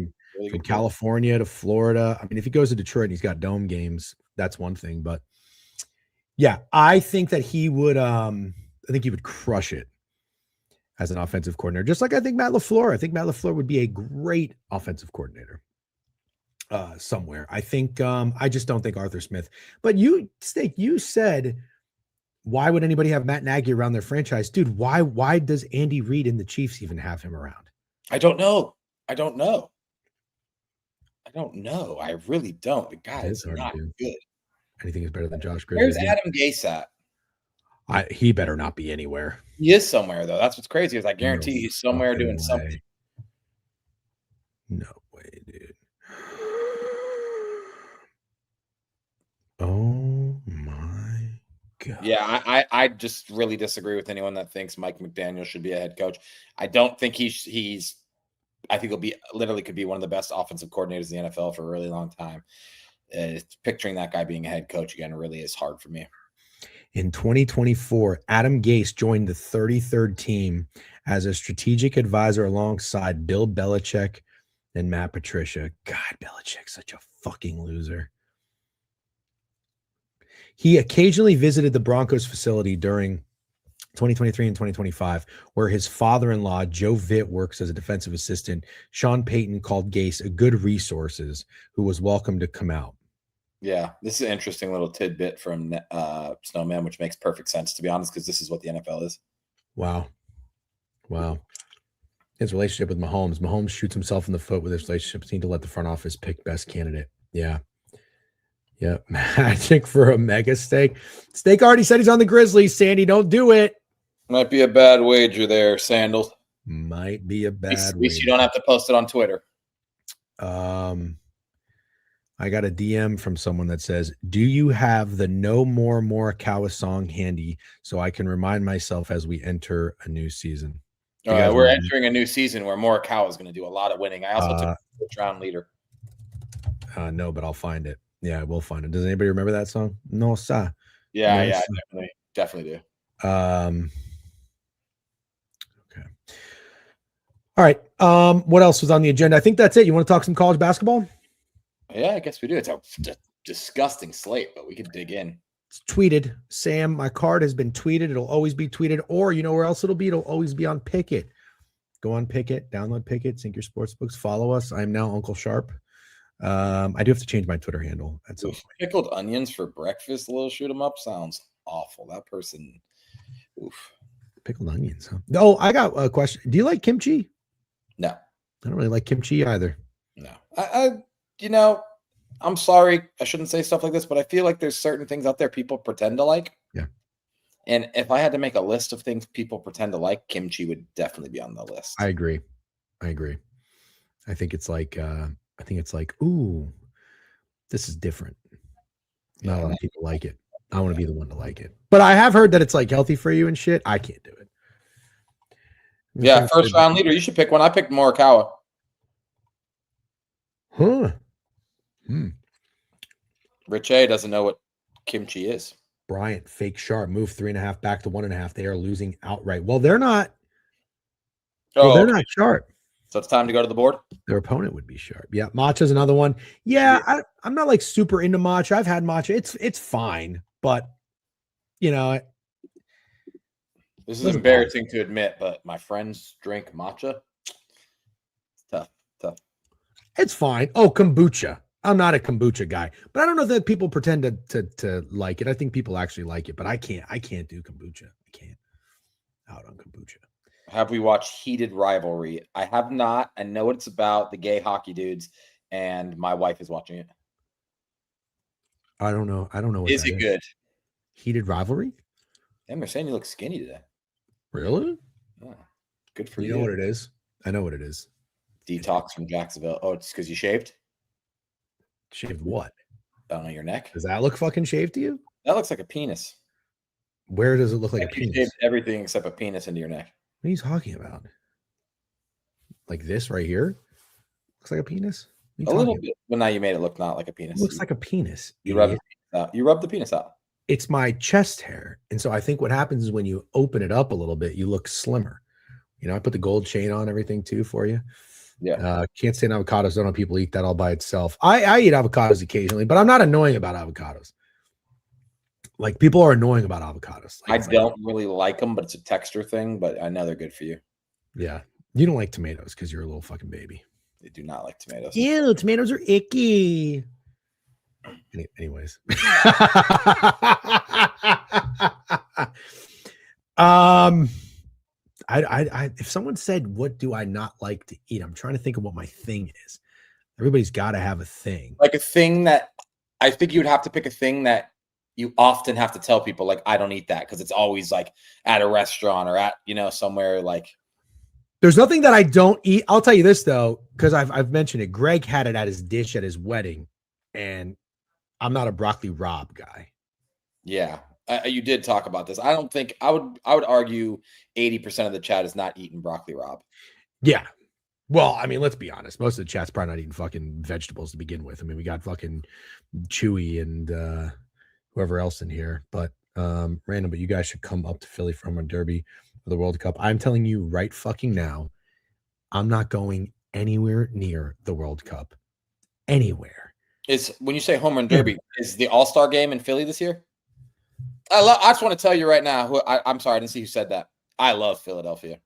From California to Florida. I mean, if he goes to Detroit and he's got dome games, that's one thing. But yeah, I think that he would. I think he would crush it as an offensive coordinator, just like I think Matt LaFleur. I think Matt LaFleur would be a great offensive coordinator somewhere. I think I just don't think Arthur Smith. But you said, why would anybody have Matt Nagy around their franchise? Dude, why does Andy Reid and the Chiefs even have him around? I don't know. I really don't. The guy is not good. Anything is better than Josh Grizzly. Where's Adam Gase at? He better not be anywhere. He is somewhere, though. That's what's crazy. Is I guarantee he's somewhere doing something. No way, dude. Oh my God. Yeah, I just really disagree with anyone that thinks Mike McDaniel should be a head coach. I don't think he's. I think could be one of the best offensive coordinators in the NFL for a really long time. Picturing that guy being a head coach again really is hard for me. In 2024, Adam Gase joined the 33rd team as a strategic advisor alongside Bill Belichick and Matt Patricia. God, Belichick's such a fucking loser. He occasionally visited the Broncos facility during 2023 and 2025, where his father-in-law, Joe Vitt, works as a defensive assistant. Sean Payton called Gase a good resources who was welcome to come out. Yeah, this is an interesting little tidbit from Snowman, which makes perfect sense, to be honest, because this is what the NFL is. Wow. His relationship with Mahomes. Mahomes shoots himself in the foot with his relationships. Need to let the front office pick best candidate. Yeah. Magic for a mega steak. Steak already said he's on the Grizzlies. Sandy, don't do it. Might be a bad wager there, Sandals. Might be a bad wager. At least you don't have to post it on Twitter. I got a DM from someone that says, do you have the No More Morikawa song handy so I can remind myself as we enter a new season? We're entering a new season where Morikawa is going to do a lot of winning. I also took the first round leader. No, but I'll find it. Yeah, I will find it. Does anybody remember that song? No, sir. Yeah, No, yeah, sir. definitely do. Okay. All right. What else was on the agenda? I think that's it. You want to talk some college basketball? Yeah, I guess we do. It's a disgusting slate, but we could dig in. It's tweeted. Sam, my card has been tweeted. It'll always be tweeted. Or you know where else it'll be? It'll always be on Picket. Go on Picket, download Picket, sync your sports books, follow us. I'm now Uncle Sharp. I do have to change my Twitter handle at some point. Pickled onions for breakfast, a little shoot 'em up sounds awful. That person, oof. Pickled onions, huh? Oh, I got a question. Do you like kimchi? No, I don't really like kimchi either. No, I'm sorry. I shouldn't say stuff like this, but I feel like there's certain things out there people pretend to like. Yeah. And if I had to make a list of things people pretend to like, kimchi would definitely be on the list. I agree. I think it's like, ooh, this is different. Not a lot of people like it. I want to be the one to like it. But I have heard that it's like healthy for you and shit. I can't do it. Yeah, first round leader. You should pick one. I picked Morikawa. Huh. Rich A doesn't know what kimchi is. Bryant, fake sharp, move 3.5 back to 1.5. They are losing outright. Well, they're not. They're not sharp. So it's time to go to the board. Their opponent would be sharp. Yeah, matcha's another one. Yeah, I'm not like super into matcha. I've had matcha. It's fine, but this is embarrassing to admit, but my friends drink matcha. It's tough. It's fine. Oh, kombucha. I'm not a kombucha guy, but I don't know that people pretend to like it. I think people actually like it, but I can't do kombucha. I can't. Out on kombucha. Have we watched Heated Rivalry? I have not. I know what it's about, the gay hockey dudes, and my wife is watching it. I don't know. What is it good? Heated Rivalry? Damn, they're saying you look skinny today. Really? Yeah. Good for you. You know what it is? I know what it is. Detox from Jacksonville. Oh, it's because you shaved? Shaved what? Down on your neck. Does that look fucking shaved to you? That looks like a penis. Where does it look like a penis? You shaved everything except a penis into your neck. What are you talking about? Like this right here? Looks like a penis? A little bit. Well, now you made it look not like a penis. It looks like a penis. You rub the penis out. It's my chest hair. And so I think what happens is when you open it up a little bit, you look slimmer. I put the gold chain on everything too for you. Yeah. Can't stand avocados. Don't know people eat that all by itself. I eat avocados occasionally, but I'm not annoying about avocados. Like people are annoying about avocados. I don't really like them, but it's a texture thing, but I know they're good for you. Yeah. You don't like tomatoes because you're a little fucking baby. They do not like tomatoes. Ew, tomatoes are icky. Anyways. If someone said, what do I not like to eat? I'm trying to think of what my thing is. Everybody's got to have a thing. Like a thing that I think you would have to pick a thing that you often have to tell people, like, I don't eat that because it's always like at a restaurant or at, somewhere like. There's nothing that I don't eat. I'll tell you this, though, because I've mentioned it. Greg had it at his dish at his wedding, and I'm not a broccoli rabe guy. Yeah. You did talk about this. I don't think I would argue 80% of the chat is not eating broccoli rabe. Yeah. Well, I mean, let's be honest. Most of the chat's probably not eating fucking vegetables to begin with. I mean, we got fucking Chewy and whoever else in here, but random, but you guys should come up to Philly for a derby for the World Cup. I'm telling you right fucking now, I'm not going anywhere near the World Cup. Anywhere. When you say home run derby, is the All-Star game in Philly this year? I just want to tell you right now. I'm sorry, I didn't see who said that. I love Philadelphia.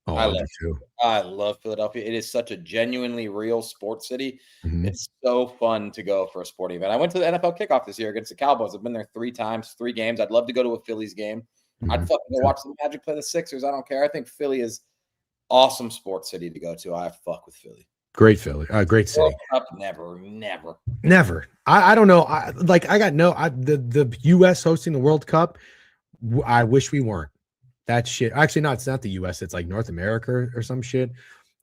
Oh, I love Philadelphia. It is such a genuinely real sports city. Mm-hmm. It's so fun to go for a sporting event. I went to the NFL kickoff this year against the Cowboys. I've been there 3 times, 3 games. I'd love to go to a Phillies game. Mm-hmm. I'd fucking go watch the Magic play the Sixers. I don't care. I think Philly is awesome sports city to go to. I fuck with Philly. Great Philly. Great city. World Cup, never. I don't know. The U.S. hosting the World Cup. I wish we weren't. That shit. Actually, no, it's not the U.S. It's like North America or some shit.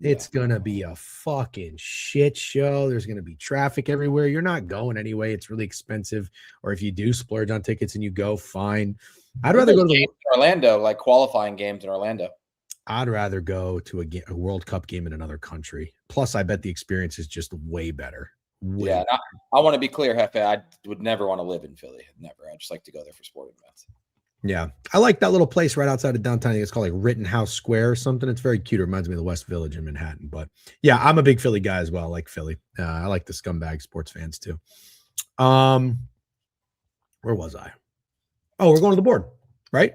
It's gonna be a fucking shit show. There's gonna be traffic everywhere. You're not going anyway. It's really expensive. Or if you do splurge on tickets and you go, fine. I'd rather go to Orlando, like qualifying games in Orlando. I'd rather go to a World Cup game in another country. Plus, I bet the experience is just way better. Yeah, I want to be clear, Hefe. I would never want to live in Philly. Never. I just like to go there for sporting events. Yeah. I like that little place right outside of downtown. I think it's called like Rittenhouse Square or something. It's very cute. It reminds me of the West Village in Manhattan. But yeah, I'm a big Philly guy as well. I like Philly. I like the scumbag sports fans too. Where was I? Oh, we're going to the board, right?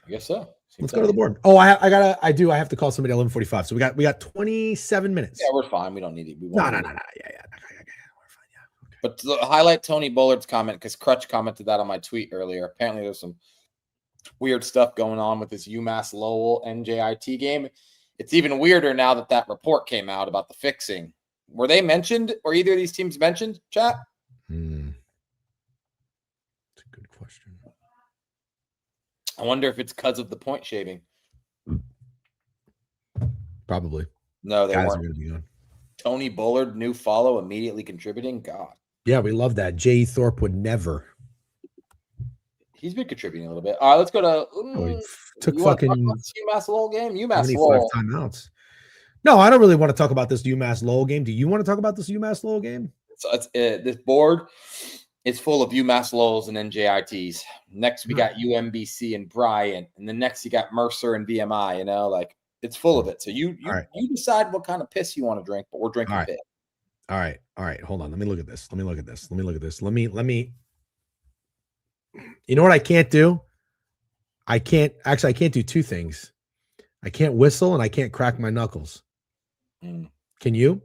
I guess so. Let's go to the board. Oh, I have to call somebody at 11:45. So we got 27 minutes. Yeah, we're fine. We don't need it. No. Yeah. We're fine. Yeah. Okay. But to highlight Tony Bullard's comment, because Crutch commented that on my tweet earlier. Apparently, there's some weird stuff going on with this UMass Lowell NJIT game. It's even weirder now that report came out about the fixing. Were they mentioned? Or either of these teams mentioned, chat? That's a good question. I wonder if it's because of the point shaving. Probably. No, they Guys weren't. are going to be on. Tony Bullard, new follow, immediately contributing. God. Yeah, we love that. J.E. Thorpe would never. He's been contributing a little bit. All right, let's go to. Took fucking UMass Lowell game. UMass 25 Lowell timeouts. No, I don't really want to talk about this UMass Lowell game. Do you want to talk about this UMass Lowell game? So this board is full of UMass Lowells and NJITs. Next, we got UMBC and Bryant, and then next you got Mercer and VMI. You know, like it's full of it. So you decide what kind of piss you want to drink, but we're drinking piss. All right. Hold on. Let me look at this. Let me. You know what I can't do? I can't do two things. I can't whistle and I can't crack my knuckles. Can you?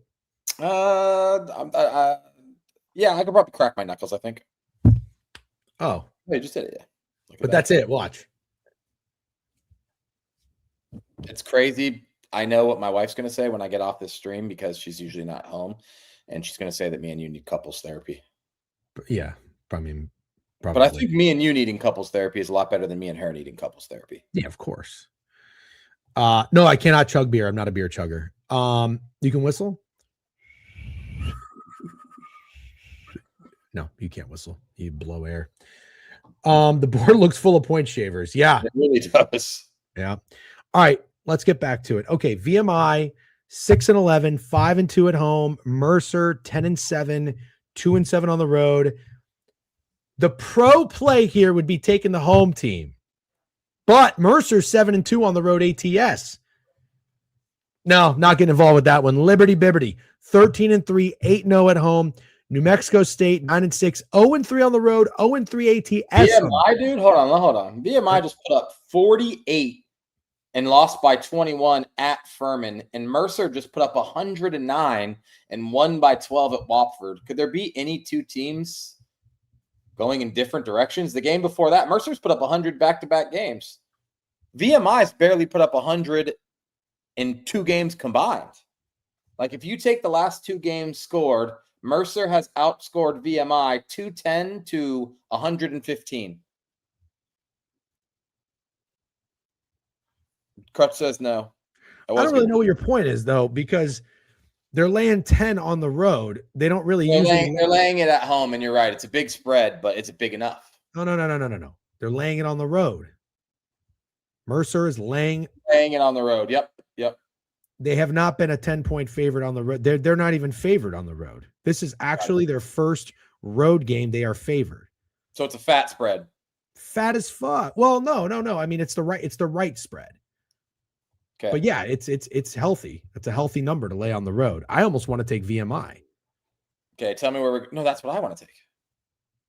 Yeah, I could probably crack my knuckles, I think. Oh. They just did it, yeah. But that's it. Watch. It's crazy. I know what my wife's going to say when I get off this stream because she's usually not home. And she's going to say that me and you need couples therapy. Yeah. I mean, probably. But I think me and you needing couples therapy is a lot better than me and her needing couples therapy. Yeah, of course. No, I cannot chug beer. I'm not a beer chugger. You can whistle? No, you can't whistle. You blow air. The board looks full of point shavers. Yeah. It really does. Yeah. All right, let's get back to it. Okay, VMI 6-11, 5-2 at home. Mercer 10-7, 2-7 on the road. The pro play here would be taking the home team. But Mercer 7-2 on the road ATS. No, not getting involved with that one. Liberty Bibberty 13-3, 8-0 at home. New Mexico State 9-6, 0-3 on the road, 0-3 ATS. VMI, dude, hold on. VMI just put up 48 and lost by 21 at Furman, and Mercer just put up 109 and won by 12 at Wofford. Could there be any two teams going in different directions? The game before that, Mercer's put up 100 back-to-back games. VMI's barely put up 100 in two games combined. Like, if you take the last two games scored, Mercer has outscored VMI 210 to 115. Crutch says no. I don't really know what your point is, though, because they're laying 10 on the road. They don't really they're laying it at home, and you're right. It's a big spread, but it's big enough. No. They're laying it on the road. Mercer is laying it on the road. Yep. They have not been a 10-point favorite on the road. They're not even favored on the road. This is actually their first road game. They are favored. So it's a fat spread. Fat as fuck. Well, no. I mean, it's the right spread. Okay. But yeah, it's healthy. It's a healthy number to lay on the road. I almost want to take VMI. Okay, tell me where no, that's what I want to take.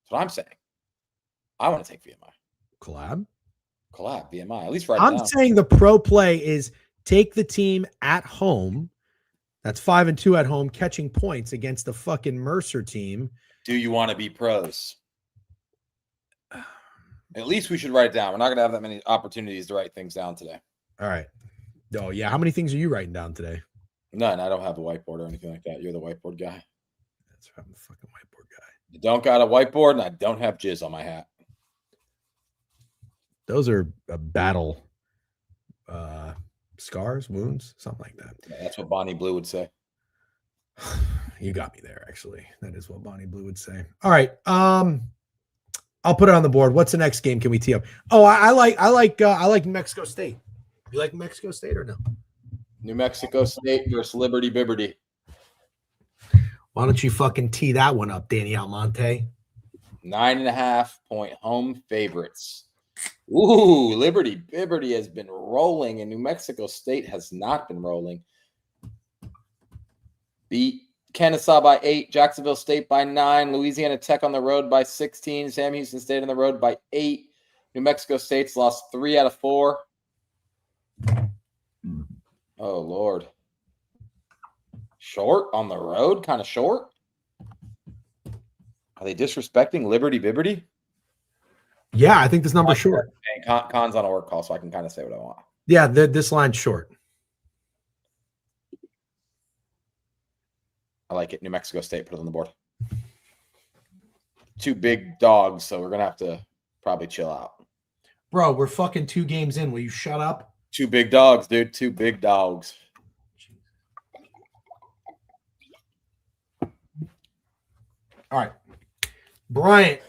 That's what I'm saying. I want to take VMI. Collab, VMI. At least right now. I'm saying the pro play is take the team at home. That's 5-2 at home, catching points against the fucking Mercer team. Do you want to be pros? At least we should write it down. We're not going to have that many opportunities to write things down today. All right. Oh, yeah. How many things are you writing down today? None. I don't have a whiteboard or anything like that. You're the whiteboard guy. That's right. I'm the fucking whiteboard guy. You don't got a whiteboard, and I don't have jizz on my hat. Those are a battle scars, wounds, something like that. Yeah, that's what Bonnie Blue would say. You got me there, actually. That is what Bonnie Blue would say. All right. I'll put it on the board. What's the next game? Can we tee up? Oh, I like New Mexico State. You like Mexico State or no? New Mexico State versus Liberty Bibberty. Why don't you fucking tee that one up, Danny Almonte? 9.5-point home favorites. Ooh, Liberty Bibberty has been rolling, and New Mexico State has not been rolling. Beat Kennesaw by 8, Jacksonville State by 9, Louisiana Tech on the road by 16, Sam Houston State on the road by 8. New Mexico State's lost 3 out of 4. Oh, Lord. Short on the road? Kind of short? Are they disrespecting Liberty Bibberty? Yeah, I think this number's short. Con's on a work call, so I can kind of say what I want. Yeah, this line's short. I like it. New Mexico State, put it on the board. 2 big dogs, so we're going to have to probably chill out. Bro, we're fucking 2 games in. Will you shut up? 2 big dogs, dude. 2 big dogs. All right. Bryant.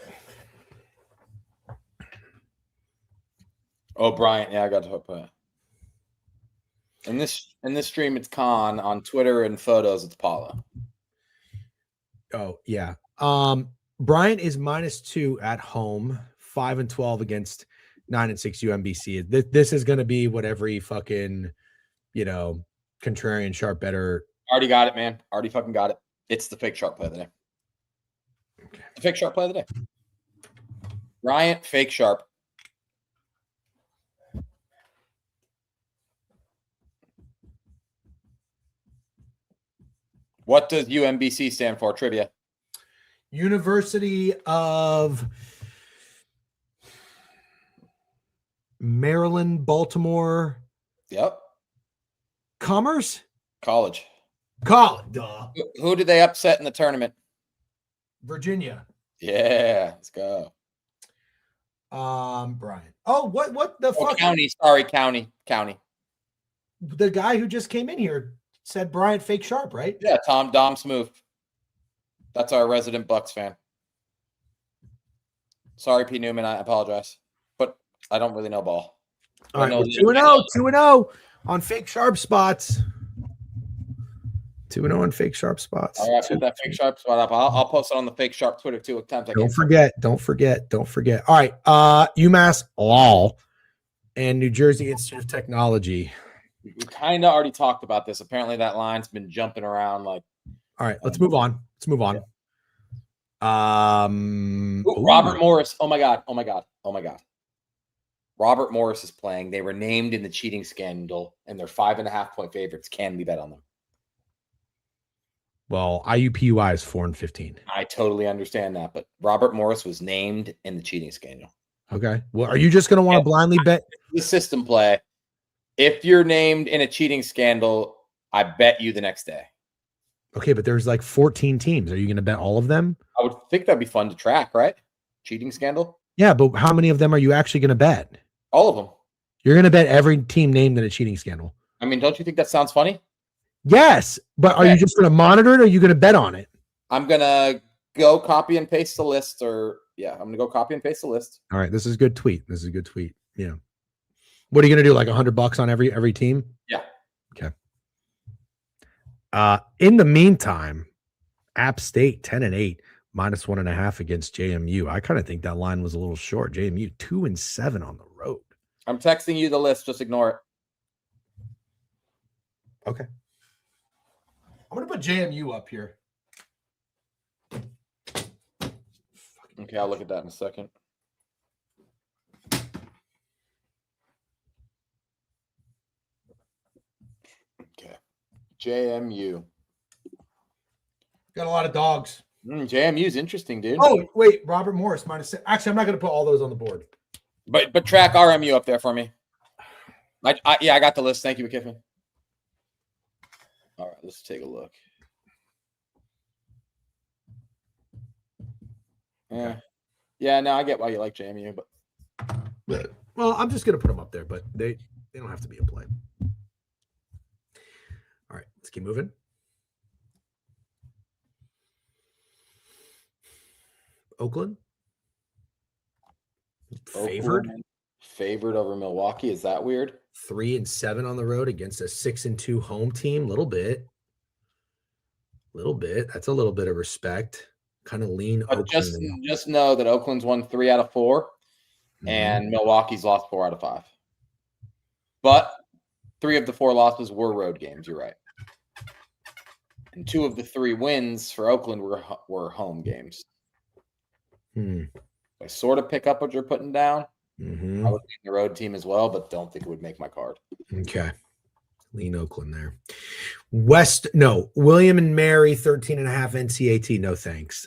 Oh, Bryant. Yeah, I got to put it. In this stream, it's Con. On Twitter and photos, it's Paula. Oh, yeah. Bryant is -2 at home, 5-12 against 9-6 UMBC. This is going to be what every fucking, contrarian sharp better. Already got it, man. Already fucking got it. It's the fake sharp play of the day. Okay. The fake sharp play of the day. Bryant, fake sharp. What does UMBC stand for? Trivia. University of Maryland, Baltimore. Yep. Commerce? College. Duh. Who did they upset in the tournament? Virginia. Yeah, let's go. Brian. Oh, what the fuck? County. Sorry, county. The guy who just came in here said Bryant fake sharp, right? Yeah, Dom Smooth. That's our resident Bucks fan. Sorry, P. Newman. I apologize, but I don't really know ball. All right, 2-0 on fake sharp spots. 2-0 on fake sharp spots. All right, put that fake sharp spot up. I'll post it on the fake sharp Twitter too. Don't forget. All right, UMass Law and New Jersey Institute of Technology. We kind of already talked about this. Apparently, that line's been jumping around. All right, let's move on. Robert Morris. Oh my god. Robert Morris is playing. They were named in the cheating scandal, and they're 5.5-point favorites. Can we bet on them? Well, IUPUI is 4-15. I totally understand that, but Robert Morris was named in the cheating scandal. Okay. Well, are you just going to want to blindly bet the system play? If you're named in a cheating scandal, I bet you the next day. Okay, but there's like 14 teams. Are you going to bet all of them? I would think that'd be fun to track, right? Cheating scandal? Yeah, but how many of them are you actually going to bet? All of them. You're going to bet every team named in a cheating scandal. I mean, don't you think that sounds funny? Yes, but are you just going to monitor it or are you going to bet on it? I'm going to go copy and paste the list I'm going to go copy and paste the list. All right, this is a good tweet. Yeah. What are you going to do? Like $100 on every team? Yeah. Okay. In the meantime, App State 10-8, -1.5 against JMU. I kind of think that line was a little short. JMU 2-7 on the road. I'm texting you the list. Just ignore it. Okay. I'm going to put JMU up here. Okay, I'll look at that in a second. Okay. JMU. Got a lot of dogs. JMU's interesting, dude. Oh, wait. Robert Morris -6. Actually, I'm not going to put all those on the board. But track RMU up there for me. I got the list. Thank you, McKiffin. All right, let's take a look. Yeah, no, I get why you like JMU, but well, I'm just gonna put them up there, but they don't have to be in play. All right, let's keep moving. Oakland favored over Milwaukee. Is that weird? 3-7 on the road against a 6-2 home team. Little bit. That's a little bit of respect. Kind of lean But Oakland. just know that Oakland's won 3 out of 4, and Milwaukee's lost 4 out of 5. But 3 of the 4 losses were road games. You're right. And 2 of the 3 wins for Oakland were home games. I sort of pick up what you're putting down. I would lean the road team as well, but don't think it would make my card. Okay. Lean Oakland there. William and Mary, 13.5 NCAT. No, thanks.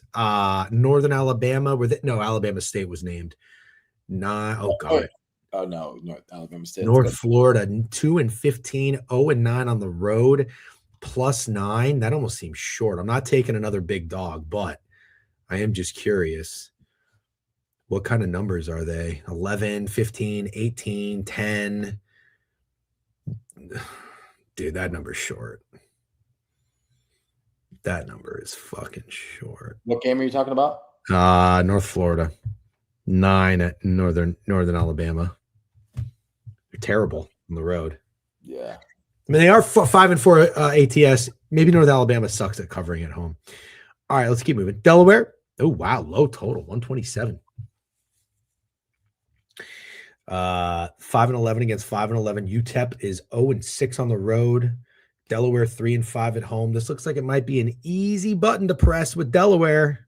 Northern Alabama, Alabama State was named. God. Oh, no, Alabama State. North Florida, 2-15, 0-9 on the road, +9. That almost seems short. I'm not taking another big dog, but I am just curious. What kind of numbers are they? 11, 15, 18, 10. Dude, that number's short. That number is fucking short. What game are you talking about? North Florida. 9 at Northern Alabama. They're terrible on the road. Yeah. I mean, they are 5-4 ATS. Maybe North Alabama sucks at covering at home. All right, let's keep moving. Delaware. Oh, wow. Low total, 127. 5-11 against 5-11. UTEP is 0-6 on the road. Delaware 3-5 at home. This looks like it might be an easy button to press with Delaware.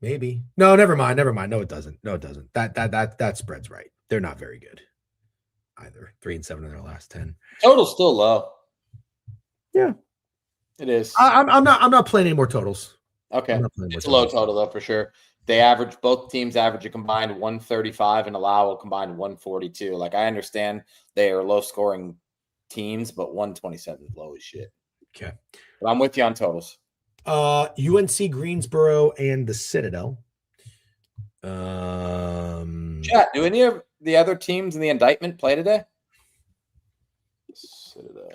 Maybe. No, never mind. No, it doesn't. That spread's right. They're not very good either. 3-7 in their last 10. Total's still low. Yeah, it is. I'm not playing any more totals. Okay, it's a low total though for sure. Both teams average a combined 135 and allow a combined 142. Like, I understand they are low scoring teams, but 127 is low as shit. Okay. But I'm with you on totals. UNC Greensboro and the Citadel. Chat, do any of the other teams in the indictment play today? Citadel.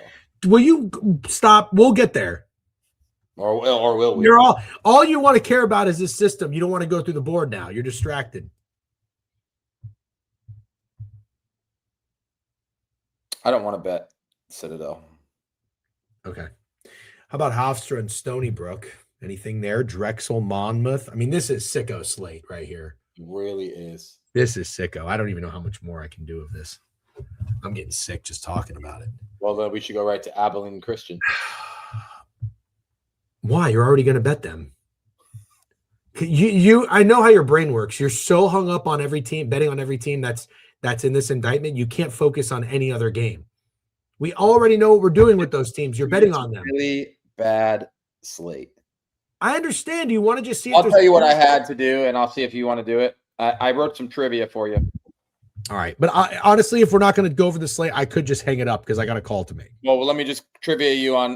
Will you stop? We'll get there. Or will we? You're all you want to care about is this system. You don't want to go through the board now. You're distracted. I don't want to bet Citadel. Okay. How about Hofstra and Stony Brook? Anything there? Drexel, Monmouth. I mean, this is sicko slate right here. It really is. This is sicko. I don't even know how much more I can do of this. I'm getting sick just talking about it. Well, then we should go right to Abilene Christian. Why? You're already going to bet them. I know how your brain works. You're so hung up on every team, betting on every team that's in this indictment. You can't focus on any other game. We already know what we're doing with those teams. You're betting on them. Really bad slate. I understand. You want to just see. I'll tell you what I had to do, and I'll see if you want to do it. I wrote some trivia for you. All right. But honestly, if we're not going to go over the slate, I could just hang it up because I got a call to make. Well, let me just trivia you on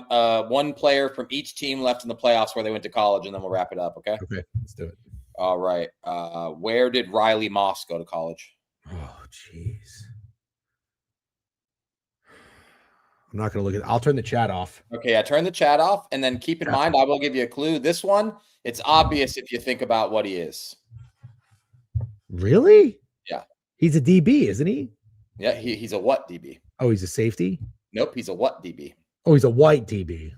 one player from each team left in the playoffs where they went to college, and then we'll wrap it up, okay? Okay, let's do it. All right. Where did Riley Moss go to college? Oh, jeez. I'm not going to look at it. I'll turn the chat off. Okay, I turn the chat off, and then keep in mind, I will give you a clue. This one, it's obvious if you think about what he is. Really? Yeah. He's a DB, isn't he? Yeah, he's a what DB? Oh, he's a safety? Nope, he's a what DB? Oh, he's a white DB.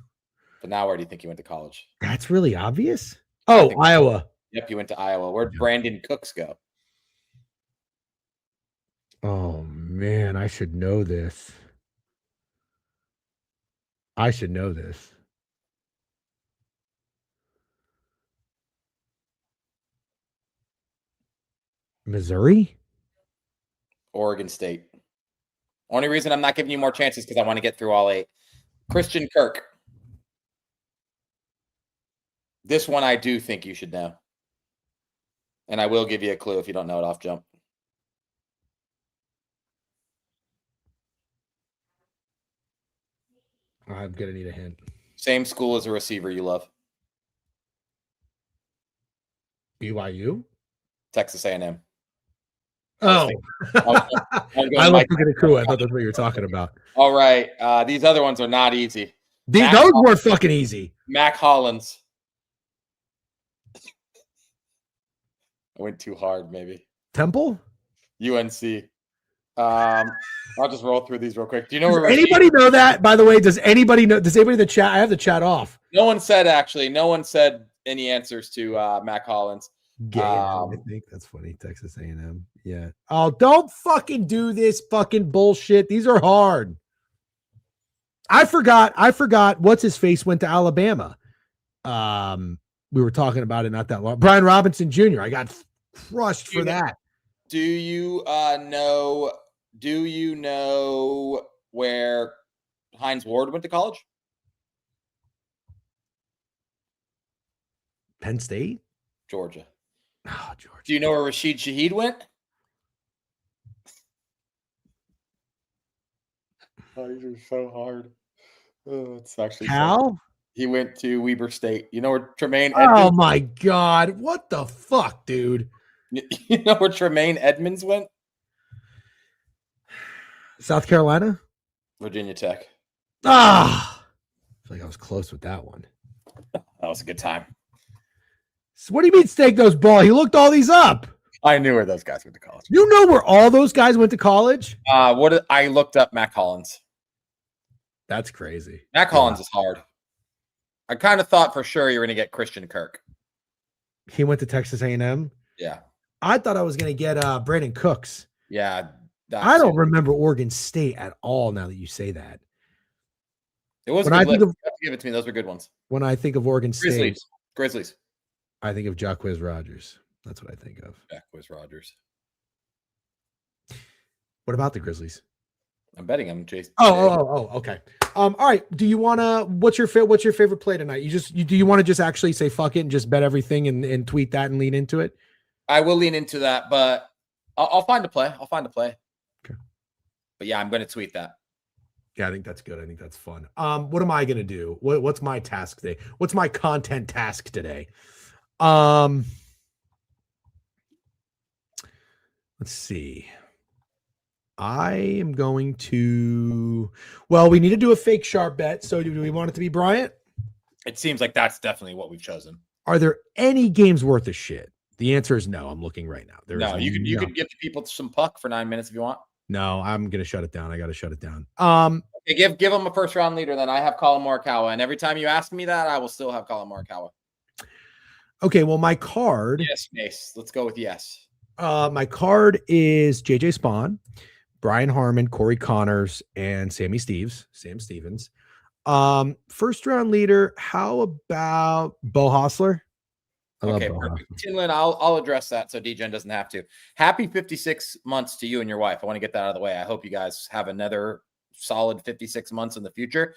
But now where do you think he went to college? That's really obvious. Oh, Iowa. Yep, he went to Iowa. Where'd Brandon Cooks go? Oh, man, I should know this. Missouri? Oregon State. Only reason I'm not giving you more chances because I want to get through all 8. Christian Kirk. This one I do think you should know. And I will give you a clue if you don't know it off jump. I'm going to need a hint. Same school as a receiver you love. BYU? Texas A&M. Oh. I looked at it cool. I thought that's what you were talking about. All right. These other ones are not easy. Those were fucking easy. Mac Hollins. I went too hard, maybe. Temple? UNC. I'll just roll through these real quick. Do you know Does where anybody know that? By the way, does anybody know? Does anybody in the chat? I have the chat off. No one said any answers to Mac Hollins. I think that's funny. Texas A&M. Yeah. Oh, don't fucking do this fucking bullshit. These are hard. I forgot. What's his face went to Alabama. We were talking about it not that long. Brian Robinson Jr. I got crushed for that. Do you know? Do you know where Hines Ward went to college? Penn State, Georgia. Oh, Georgia. Do you know where Rashid Shaheed went? Oh, these are so hard. Oh, it's actually Cal. He went to Weber State. You know where Tremaine Edmonds? Oh my God. What the fuck, dude? You know where Tremaine Edmonds went? South Carolina? Virginia Tech. I feel like I was close with that one. That was a good time. So what do you mean stake those ball? He looked all these up. I knew where those guys went to college. You know where all those guys went to college? I looked up Mac Hollins. That's crazy. Mac Hollins is hard. I kind of thought for sure you were going to get Christian Kirk. He went to Texas A&M? Yeah. I thought I was going to get Brandon Cooks. Yeah. I don't remember Oregon State at all now that you say that. It was good. You have to give it to me. Those were good ones. When I think of Oregon State. Grizzlies. I think of Jacquizz Rodgers. That's what I think of. Jacquizz Rodgers. What about the Grizzlies? I'm betting them, Jason. Oh, okay. All right. Do you want to? What's your favorite play tonight? Do you want to just actually say fuck it and just bet everything and tweet that and lean into it? I will lean into that, but I'll find a play. Okay. But yeah, I'm going to tweet that. Yeah, I think that's good. I think that's fun. What am I going to do? What's my task today? What's my content task today? Let's see. I am going to, we need to do a fake sharp bet. So do we want it to be Bryant? It seems like that's definitely what we've chosen. Are there any games worth of shit? The answer is no. I'm looking right now. You could give the people some puck for 9 minutes if you want. No, I'm going to shut it down. I got to shut it down. Okay, give them a first round leader. Then I have Colin Morikawa. And every time you ask me that, I will still have Colin Morikawa. Okay. Well, my card. Yes, Mace. Let's go with yes. My card is JJ Spawn, Brian Harmon, Corey Connors, and Sam Stevens. First round leader. How about Bo Hostler? Okay, perfect. Tinlin, I'll address that so DGen doesn't have to. Happy 56 months to you and your wife. I want to get that out of the way. I hope you guys have another solid 56 months in the future.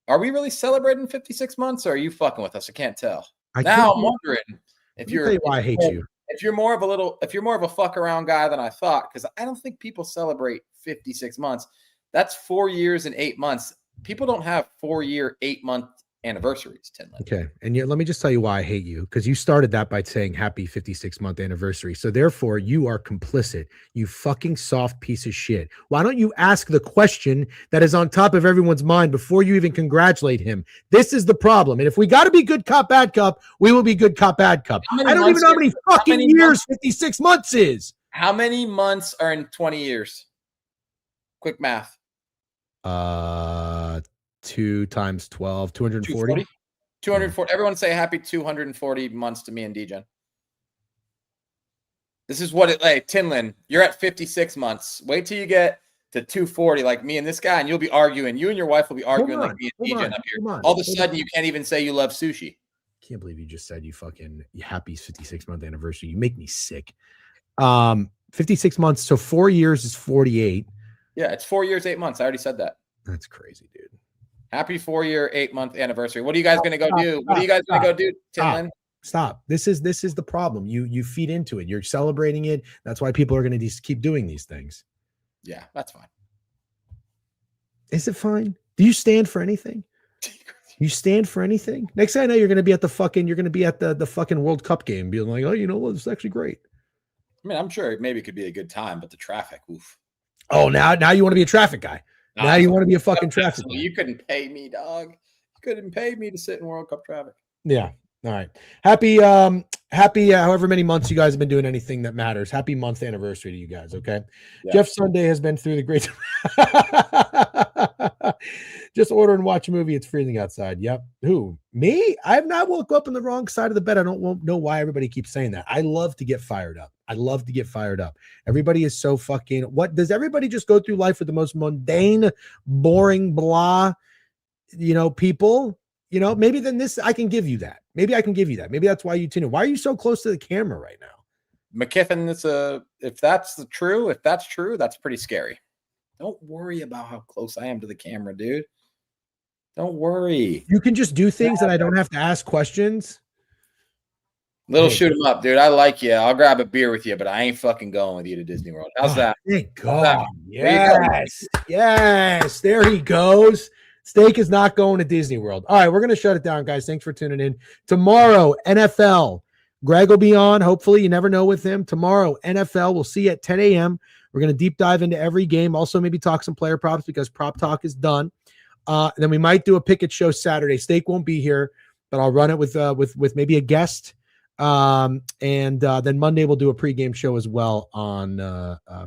Are we really celebrating 56 months, or are you fucking with us? I can't tell. I'm wondering if you're why I hate you. If you're more of a fuck around guy than I thought, because I don't think people celebrate 56 months. That's 4 years and 8 months. People don't have 4-year, 8-month anniversaries, Tinlin. Okay. And yet, let me just tell you why I hate you, because you started that by saying happy 56-month anniversary. So therefore, you are complicit, you fucking soft piece of shit. Why don't you ask the question that is on top of everyone's mind before you even congratulate him? This is the problem. And if we got to be good cop, bad cop, we will be good cop, bad cop. I don't even know how many fucking years 56 months is. How many months are in 20 years? Quick math. 2 times 12, 240. 240. Everyone say happy 240 months to me and DGen. This is what Tinlin, you're at 56 months. Wait till you get to 240 like me and this guy, and you'll be arguing. You and your wife will be arguing like me and DGen up here. All of a sudden, you can't even say you love sushi. Can't believe you just said you fucking happy 56-month anniversary. You make me sick. 56 months. So 4 years is 48. Yeah, it's 4 years, 8 months. I already said that. That's crazy, dude. Happy 4-year, 8-month anniversary. What are you guys going to go do? What are you guys going to go do, Tinlin? Stop. This is the problem. You feed into it. You're celebrating it. That's why people are going to keep doing these things. Yeah, that's fine. Is it fine? Do you stand for anything? You stand for anything? Next thing I know, you're going to be at the fucking World Cup game, being like, oh, you know what? It's actually great. I mean, I'm sure maybe it could be a good time, but the traffic, oof. Oh, now you want to be a traffic guy. Now you want to be a fucking traffic guy. You couldn't pay me, dog. You couldn't pay me to sit in World Cup traffic. Yeah. All right. Happy happy however many months you guys have been doing anything that matters. Happy month anniversary to you guys. Okay. Yeah. Jeff Sunday has been through the great. Just order and watch a movie. It's freezing outside. Yep. Who? Me? I have not woke up on the wrong side of the bed. I don't know why everybody keeps saying that. I love to get fired up. Everybody is so fucking. What does everybody just go through life with the most mundane, boring, blah, people? Maybe then this, I can give you that. Maybe that's why you tune in. Why are you so close to the camera right now? McKiffin, if that's true, that's pretty scary. Don't worry about how close I am to the camera, dude. Don't worry. You can just do things that I don't have to ask questions. Shoot 'em up, dude. I like you. I'll grab a beer with you, but I ain't fucking going with you to Disney World. How's that? Thank God. Yes. There he goes. Steak is not going to Disney World. All right, we're going to shut it down, guys. Thanks for tuning in. Tomorrow, NFL. Greg will be on. Hopefully, you never know with him. Tomorrow, NFL. We'll see you at 10 a.m. We're going to deep dive into every game. Also, maybe talk some player props because prop talk is done. Then we might do a picket show Saturday. Steak won't be here, but I'll run it with maybe a guest. And then Monday we'll do a pregame show as well on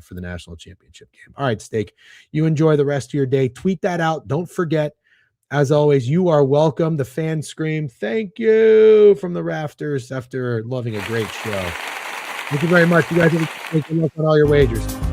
for the national championship game. All right, Steak, you enjoy the rest of your day. Tweet that out. Don't forget, as always, you are welcome. The fans scream thank you from the rafters after loving a great show. Thank you very much. You guys have a good luck on all your wagers.